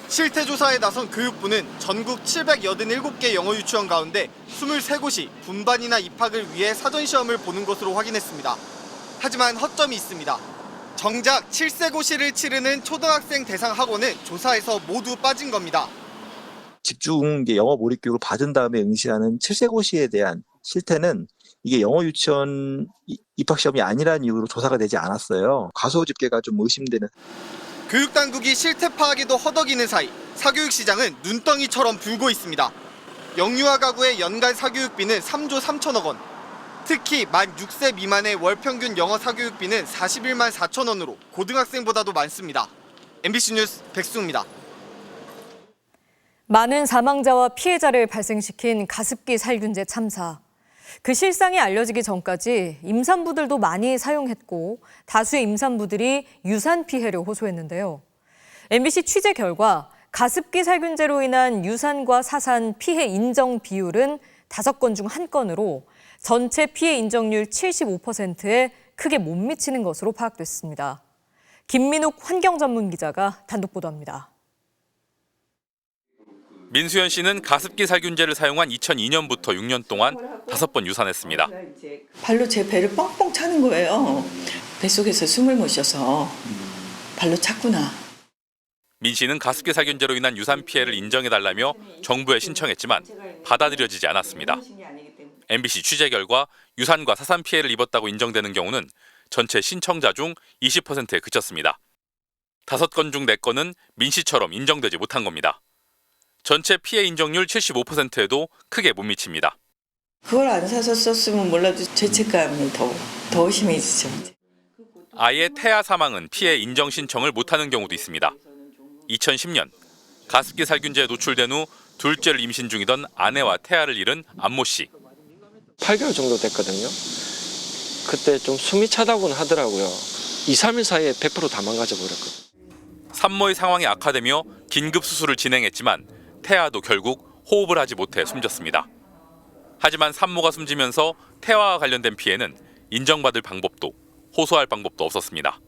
실태조사에 나선 교육부는 전국 787개 영어 유치원 가운데 23곳이 분반이나 입학을 위해 사전시험을 보는 것으로 확인했습니다. 하지만 허점이 있습니다. 정작 7세 고시를 치르는 초등학생 대상 학원은 조사에서 모두 빠진 겁니다. 집중 영어 몰입 교육을 받은 다음에 응시하는 7세 고시에 대한 실태는 이게 영어 유치원 입학시험이 아니라는 이유로 조사가 되지 않았어요. 과소 집계가 좀 의심되는. 교육당국이 실태 파악에도 허덕이는 사이 사교육 시장은 눈덩이처럼 불고 있습니다. 영유아 가구의 연간 사교육비는 3조 3천억 원. 특히 만 6세 미만의 월 평균 영어 사교육비는 41만 4천 원으로 고등학생보다도 많습니다. MBC 뉴스 백수입니다. 많은 사망자와 피해자를 발생시킨 가습기 살균제 참사. 그 실상이 알려지기 전까지 임산부들도 많이 사용했고 다수의 임산부들이 유산 피해를 호소했는데요. MBC 취재 결과 가습기 살균제로 인한 유산과 사산 피해 인정 비율은 5건 중 1건으로 전체 피해 인정률 75%에 크게 못 미치는 것으로 파악됐습니다. 김민욱 환경전문기자가 단독 보도합니다. 민수연 씨는 가습기 살균제를 사용한 2002년부터 6년 동안 5번 유산했습니다. 발로 제 배를 뻥뻥 차는 거예요. 뱃속에서 숨을 못 쉬어서 발로 찼구나. 민 씨는 가습기 살균제로 인한 유산 피해를 인정해달라며 정부에 신청했지만 받아들여지지 않았습니다. MBC 취재 결과 유산과 사산 피해를 입었다고 인정되는 경우는 전체 신청자 중 20%에 그쳤습니다. 5건 중 4건은 민 씨처럼 인정되지 못한 겁니다. 전체 피해 인정률 75%에도 크게 못 미칩니다. 그걸 안 사서 썼으면 몰라도 죄책감이 더 심해지죠. 아예 태아 사망은 피해 인정 신청을 못하는 경우도 있습니다. 2010년 가습기 살균제에 노출된 후 둘째를 임신 중이던 아내와 태아를 잃은 안모 씨. 8개월 정도 됐거든요. 그때 좀 숨이 차다고는 하더라고요. 2, 3일 사이에 100% 다 망가져 버렸거든요. 산모의 상황이 악화되며 긴급 수술을 진행했지만 태아도 결국 호흡을 하지 못해 숨졌습니다. 하지만 산모가 숨지면서 태아와 관련된 피해는 인정받을 방법도 호소할 방법도 없었습니다.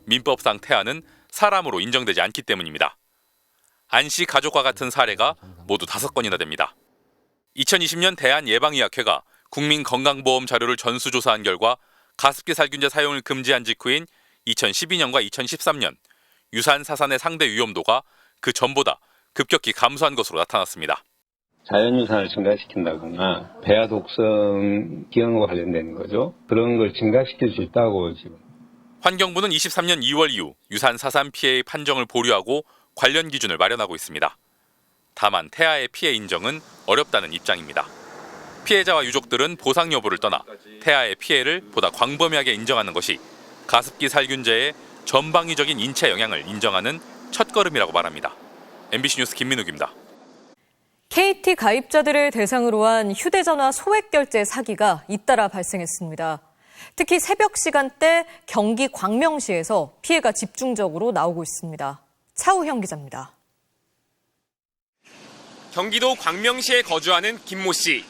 민법상 태아는 사람으로 인정되지 않기 때문입니다. 안 씨 가족과 같은 사례가 모두 5건이나 됩니다. 2020년 대한예방의학회가 국민건강보험 자료를 전수조사한 결과 가습기 살균제 사용을 금지한 직후인 2012년과 2013년 유산 사산의 상대 위험도가 그 전보다 급격히 감소한 것으로 나타났습니다. 자연유산을 증가시킨다거나 배아 독성 기형과 관련된 거죠. 그런 걸 증가시킬 수 있다고 지금. 환경부는 23년 2월 이후 유산 사산 피해의 판정을 보류하고 관련 기준을 마련하고 있습니다. 다만 태아의 피해 인정은 어렵다는 입장입니다. 피해자와 유족들은 보상 여부를 떠나 태아의 피해를 보다 광범위하게 인정하는 것이 가습기 살균제의 전방위적인 인체 영향을 인정하는 첫걸음이라고 말합니다. MBC 뉴스 김민욱입니다. KT 가입자들을 대상으로 한 휴대전화 소액 결제 사기가 잇따라 발생했습니다. 특히 새벽 시간대 경기 광명시에서 피해가 집중적으로 나오고 있습니다. 차우형 기자입니다. 경기도 광명시에 거주하는 김모 씨.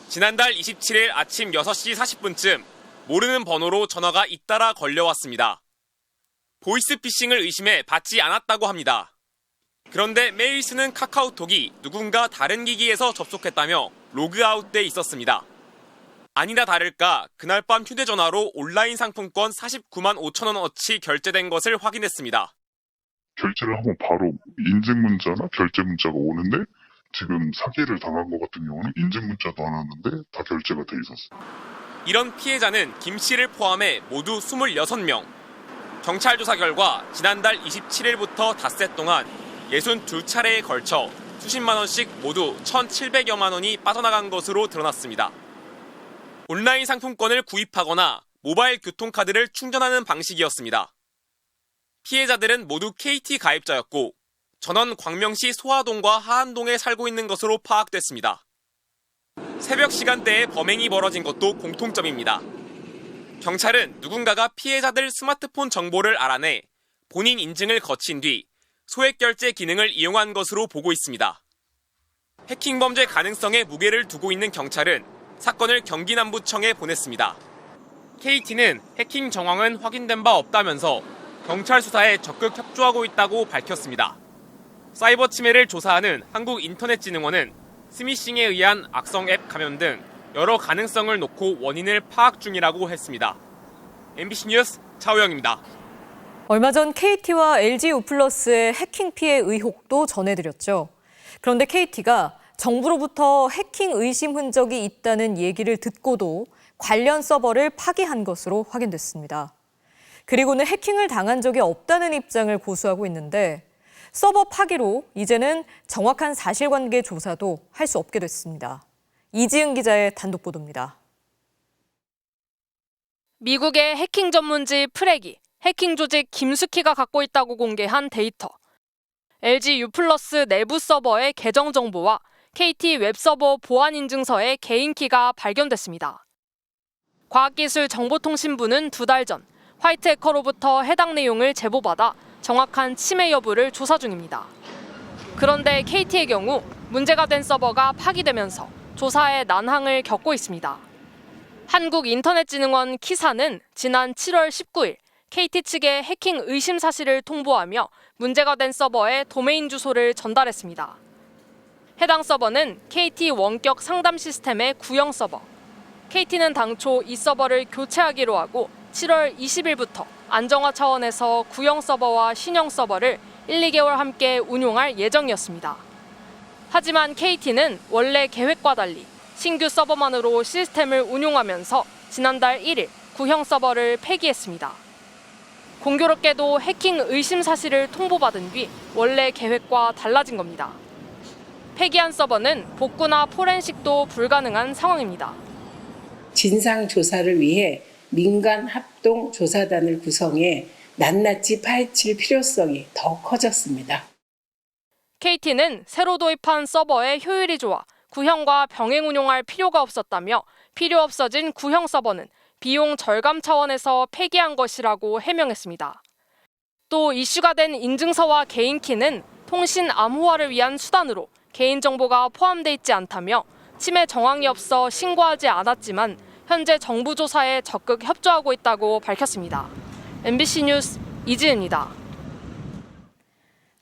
지난달 27일 아침 6시 40분쯤 모르는 번호로 전화가 잇따라 걸려왔습니다. 보이스피싱을 의심해 받지 않았다고 합니다. 그런데 메일 쓰는 카카오톡이 누군가 다른 기기에서 접속했다며 로그아웃돼 있었습니다. 아니나 다를까 그날 밤 휴대전화로 온라인 상품권 49만 5천 원어치 결제된 것을 확인했습니다. 결제를 하면 바로 인증 문자나 결제 문자가 오는데 지금 사기를 당한 것 같은 경우는 인증 문자도 안 왔는데 다 결제가 돼 있었어요. 이런 피해자는 김 씨를 포함해 모두 26명. 경찰 조사 결과 지난달 27일부터 닷새 동안 62차례에 걸쳐 수십만 원씩 모두 1,700여만 원이 빠져나간 것으로 드러났습니다. 온라인 상품권을 구입하거나 모바일 교통카드를 충전하는 방식이었습니다. 피해자들은 모두 KT 가입자였고 전원 광명시 소화동과 하안동에 살고 있는 것으로 파악됐습니다. 새벽 시간대에 범행이 벌어진 것도 공통점입니다. 경찰은 누군가가 피해자들 스마트폰 정보를 알아내 본인 인증을 거친 뒤 소액 결제 기능을 이용한 것으로 보고 있습니다. 해킹 범죄 가능성에 무게를 두고 있는 경찰은 사건을 경기남부청에 보냈습니다. KT는 해킹 정황은 확인된 바 없다면서 경찰 수사에 적극 협조하고 있다고 밝혔습니다. 사이버 침해를 조사하는 한국인터넷진흥원은 스미싱에 의한 악성 앱 감염 등 여러 가능성을 놓고 원인을 파악 중이라고 했습니다. MBC 뉴스 차우영입니다. 얼마 전 KT와 LG우플러스의 해킹 피해 의혹도 전해드렸죠. 그런데 KT가 정부로부터 해킹 의심 흔적이 있다는 얘기를 듣고도 관련 서버를 파기한 것으로 확인됐습니다. 그리고는 해킹을 당한 적이 없다는 입장을 고수하고 있는데 서버 파기로 이제는 정확한 사실관계 조사도 할 수 없게 됐습니다. 이지은 기자의 단독 보도입니다. 미국의 해킹 전문지 프렉이 해킹 조직 김숙희가 갖고 있다고 공개한 데이터. LG우플러스 내부 서버의 계정 정보와 KT 웹서버 보안 인증서의 개인키가 발견됐습니다. 과학기술정보통신부는 2달 전 화이트 해커로부터 해당 내용을 제보받아 정확한 침해 여부를 조사 중입니다. 그런데 KT의 경우 문제가 된 서버가 파기되면서 조사에 난항을 겪고 있습니다. 한국인터넷진흥원 키사는 지난 7월 19일 KT 측에 해킹 의심 사실을 통보하며 문제가 된 서버에 도메인 주소를 전달했습니다. 해당 서버는 KT 원격 상담 시스템의 구형 서버. KT는 당초 이 서버를 교체하기로 하고 7월 20일부터 안정화 차원에서 구형 서버와 신형 서버를 1, 2개월 함께 운용할 예정이었습니다. 하지만 KT는 원래 계획과 달리 신규 서버만으로 시스템을 운용하면서 지난달 1일 구형 서버를 폐기했습니다. 공교롭게도 해킹 의심 사실을 통보받은 뒤 원래 계획과 달라진 겁니다. 폐기한 서버는 복구나 포렌식도 불가능한 상황입니다. 진상조사를 위해 민간 합동조사단을 구성해 낱낱이 파헤칠 필요성이 더 커졌습니다. KT는 새로 도입한 서버의 효율이 좋아 구형과 병행 운용할 필요가 없었다며 필요 없어진 구형 서버는 비용 절감 차원에서 폐기한 것이라고 해명했습니다. 또 이슈가 된 인증서와 개인키는 통신 암호화를 위한 수단으로 개인정보가 포함돼 있지 않다며 침해 정황이 없어 신고하지 않았지만 현재 정부 조사에 적극 협조하고 있다고 밝혔습니다. MBC 뉴스 이지은입니다.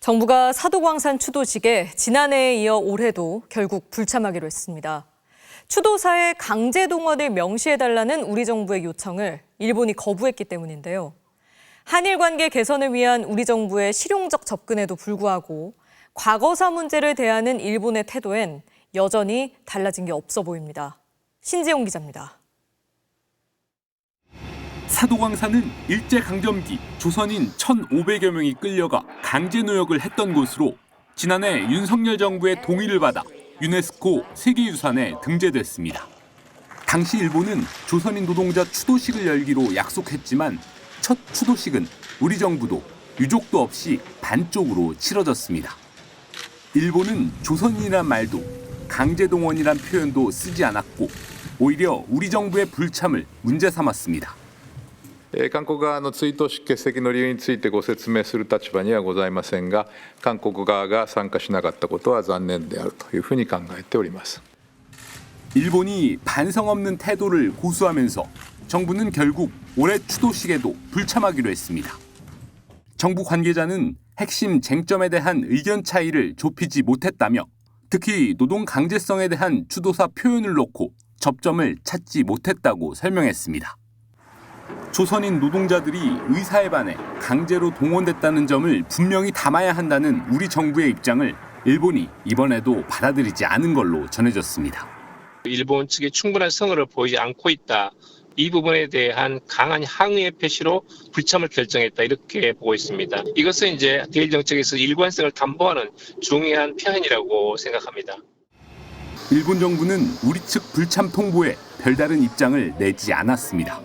정부가 사도광산 추도식에 지난해에 이어 올해도 결국 불참하기로 했습니다. 추도사의 강제 동원을 명시해달라는 우리 정부의 요청을 일본이 거부했기 때문인데요. 한일 관계 개선을 위한 우리 정부의 실용적 접근에도 불구하고 과거사 문제를 대하는 일본의 태도엔 여전히 달라진 게 없어 보입니다. 신지용 기자입니다. 사도광산은 일제강점기 조선인 1,500여 명이 끌려가 강제노역을 했던 곳으로 지난해 윤석열 정부의 동의를 받아 유네스코 세계유산에 등재됐습니다. 당시 일본은 조선인 노동자 추도식을 열기로 약속했지만 첫 추도식은 우리 정부도 유족도 없이 반쪽으로 치러졌습니다. 일본은 조선인이란 말도 강제동원이란 표현도 쓰지 않았고 오히려 우리 정부의 불참을 문제 삼았습니다. 韓国側の追悼式欠席の理由についてご説明する立場にはございませんが、韓国側が参加しなかったことは残念であるというふうに考えております。 일본이 반성 없는 태도를 고수하면서 정부는 결국 올해 추도식에도 불참하기로 했습니다. 정부 관계자는 핵심 쟁점에 대한 의견 차이를 좁히지 못했다며 특히 노동 강제성에 대한 추도사 표현을 놓고 접점을 찾지 못했다고 설명했습니다. 조선인 노동자들이 의사에 반해 강제로 동원됐다는 점을 분명히 담아야 한다는 우리 정부의 입장을 일본이 이번에도 받아들이지 않은 걸로 전해졌습니다. 일본 측이 충분한 성의를 보이지 않고 있다. 이 부분에 대한 강한 항의의 표시로 불참을 결정했다. 이렇게 보고 있습니다. 이것은 이제 대일 정책에서 일관성을 담보하는 중요한 표현이라고 생각합니다. 일본 정부는 우리 측 불참 통보에 별다른 입장을 내지 않았습니다.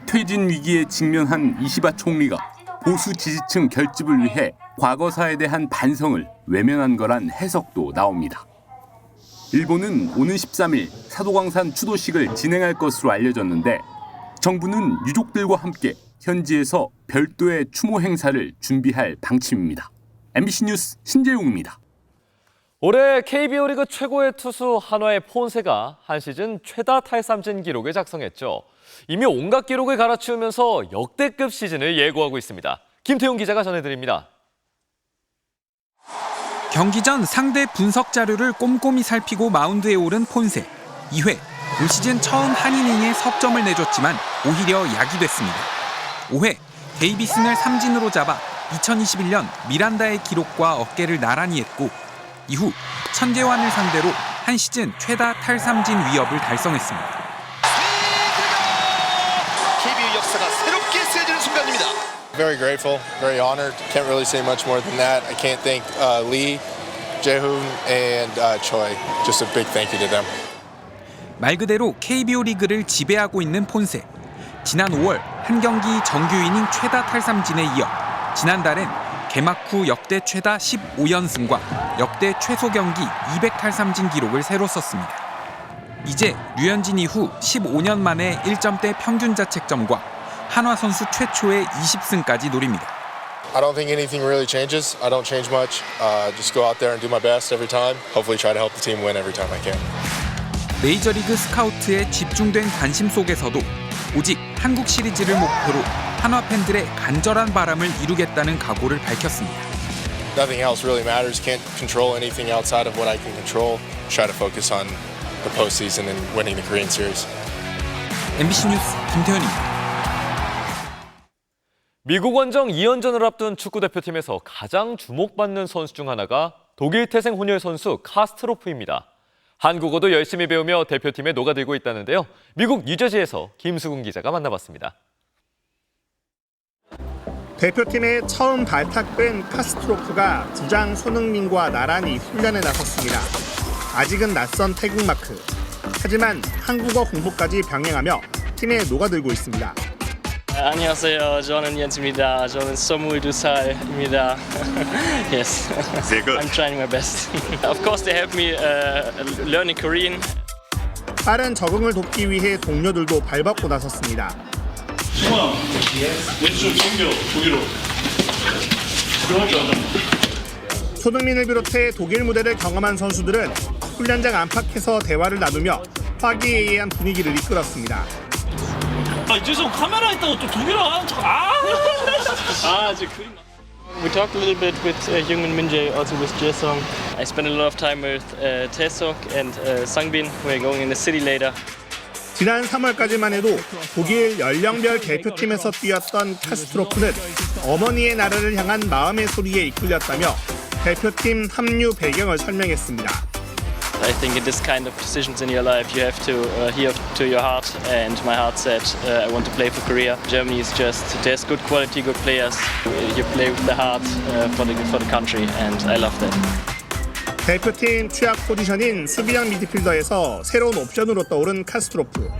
퇴진 위기에 직면한 이시바 총리가 보수 지지층 결집을 위해 과거사에 대한 반성을 외면한 거란 해석도 나옵니다. 일본은 오는 13일 사도광산 추도식을 진행할 것으로 알려졌는데 정부는 유족들과 함께 현지에서 별도의 추모 행사를 준비할 방침입니다. MBC 뉴스 신재용입니다. 올해 KBO 리그 최고의 투수 한화의 폰세가 한 시즌 최다 탈삼진 기록을 작성했죠. 이미 온갖 기록을 갈아치우면서 역대급 시즌을 예고하고 있습니다. 김태용 기자가 전해드립니다. 경기 전 상대 분석 자료를 꼼꼼히 살피고 마운드에 오른 폰세. 2회, 올 시즌 처음 한 이닝에 석점을 내줬지만 오히려 약이 됐습니다. 5회, 데이비슨을 삼진으로 잡아 2021년 미란다의 기록과 어깨를 나란히 했고 이후 천재환을 상대로 한 시즌 최다 탈삼진 위협을 달성했습니다. KBO 역사가 새롭게 쓰여지는 순간입니다. Very grateful, very honored. Can't really say much more than that. I can't thank Lee, Jaehoon, and Choi. Just a big thank you to them. 말 그대로 KBO 리그를 지배하고 있는 폰세. 지난 5월 한 경기 정규 이닝 최다 탈삼진에 이어 지난달엔 개막 후 역대 최다 15연승과 역대 최소 경기 200탈삼진 기록을 새로 썼습니다. 이제 류현진 이후 15년 만에 1점대 평균 자책점과 한화 선수 최초의 20승까지 노립니다. I don't think anything really changes. I don't change much. Just go out there and do my best every time. Hopefully try to help the team win every time I can. 메이저리그 스카우트의 집중된 관심 속에서도 오직 한국 시리즈를 목표로 한화 팬들의 간절한 바람을 이루겠다는 각오를 밝혔습니다. Nothing else really matters. Can't control anything outside of what I can control. Try to focus on the postseason and winning the Korean series. MBC 뉴스 김태현입니다. 미국 원정 2연전을 앞둔 축구대표팀에서 가장 주목받는 선수 중 하나가 독일 태생 혼혈 선수 카스트로프입니다. 한국어도 열심히 배우며 대표팀에 녹아들고 있다는데요. 미국 뉴저지에서 김수근 기자가 만나봤습니다. 대표팀에 처음 발탁된 카스트로프가 주장 손흥민과 나란히 훈련에 나섰습니다. 아직은 낯선 태국 마크. 하지만 한국어 공부까지 병행하며 팀에 녹아들고 있습니다. 안녕하세요. 저는 옌스입니다. 저는 22살입니다. Yes. Sehr good. I'm trying my best. Of course they help me learning Korean. 빠른 적응을 돕기 위해 동료들도 발벗고 나섰습니다. 승아, 왼쪽 챙겨, 독일어. 들어갈 줄 알잖아. 손흥민을 비롯해 독일 무대를 경험한 선수들은 훈련장 안팎에서 대화를 나누며 화기애애한 분위기를 이끌었습니다. 이제서 카메라 있다고 또 독일어 하는 척. We talked a little bit with Jungmin Min-jae, also with Jae-sung. I spent a lot of time with Tae-seok and Sungbin. We're going in the city later. 지난 3월까지만 해도 독일 연령별 대표팀에서 뛰었던 카스트로프는 어머니의 나라를 향한 마음의 소리에 이끌렸다며 대표팀 합류 배경을 설명했습니다. I think in this kind of decisions in your life, you have to hear to your heart. And my heart said, I want to play for Korea. Germany is just, there's good quality, good players. You play with the heart for the country, and I love that. 대표팀 취약 포지션인 수비형 미드필더에서 새로운 옵션으로 떠오른 카스트로프.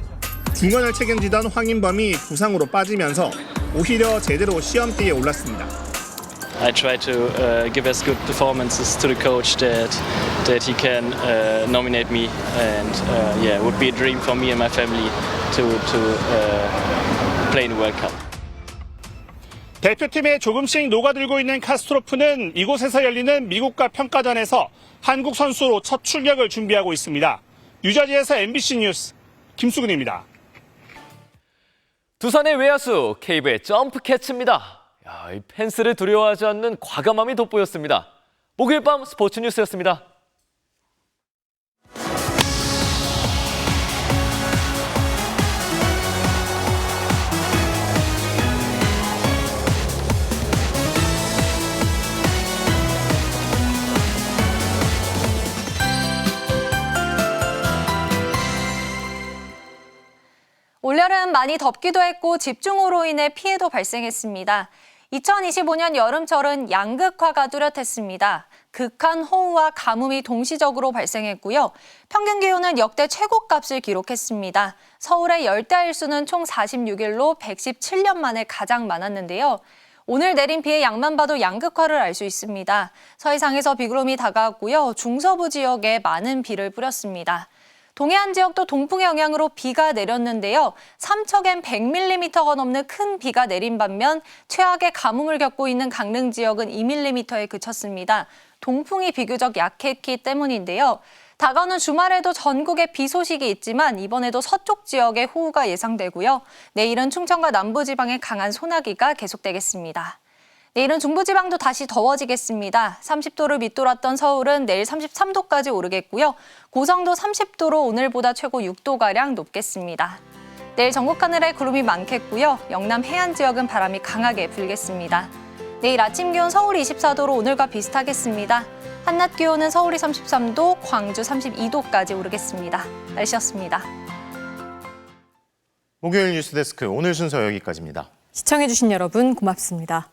중원을 책임지던 황인범이 부상으로 빠지면서 오히려 제대로 시험대에 올랐습니다. I try to give as good performances to the coach that he can nominate me, and it would be a dream for me and my family to play in the World Cup. 대표팀에 조금씩 녹아들고 있는 카스트로프는 이곳에서 열리는 미국과 평가전에서 한국 선수로 첫 출격을 준비하고 있습니다. 뉴저지에서 MBC 뉴스 김수근입니다. 두산의 외야수 케이브의 점프 캐치입니다. 이 펜스를 두려워하지 않는 과감함이 돋보였습니다. 목요일 밤 스포츠 뉴스였습니다. 올여름 많이 덥기도 했고 집중호우로 인해 피해도 발생했습니다. 2025년 여름철은 양극화가 뚜렷했습니다. 극한 호우와 가뭄이 동시적으로 발생했고요. 평균 기온은 역대 최고값을 기록했습니다. 서울의 열대일수는 총 46일로 117년 만에 가장 많았는데요. 오늘 내린 비의 양만 봐도 양극화를 알 수 있습니다. 서해상에서 비구름이 다가왔고요. 중서부 지역에 많은 비를 뿌렸습니다. 동해안 지역도 동풍의 영향으로 비가 내렸는데요. 삼척엔 100mm가 넘는 큰 비가 내린 반면 최악의 가뭄을 겪고 있는 강릉 지역은 2mm에 그쳤습니다. 동풍이 비교적 약했기 때문인데요. 다가오는 주말에도 전국에 비 소식이 있지만 이번에도 서쪽 지역에 호우가 예상되고요. 내일은 충청과 남부지방에 강한 소나기가 계속되겠습니다. 내일은 중부지방도 다시 더워지겠습니다. 30도를 밑돌았던 서울은 내일 33도까지 오르겠고요. 고성도 30도로 오늘보다 최고 6도가량 높겠습니다. 내일 전국 하늘에 구름이 많겠고요. 영남 해안 지역은 바람이 강하게 불겠습니다. 내일 아침 기온 서울 24도로 오늘과 비슷하겠습니다. 한낮 기온은 서울이 33도, 광주 32도까지 오르겠습니다. 날씨였습니다. 목요일 뉴스데스크 오늘 순서 여기까지입니다. 시청해주신 여러분 고맙습니다.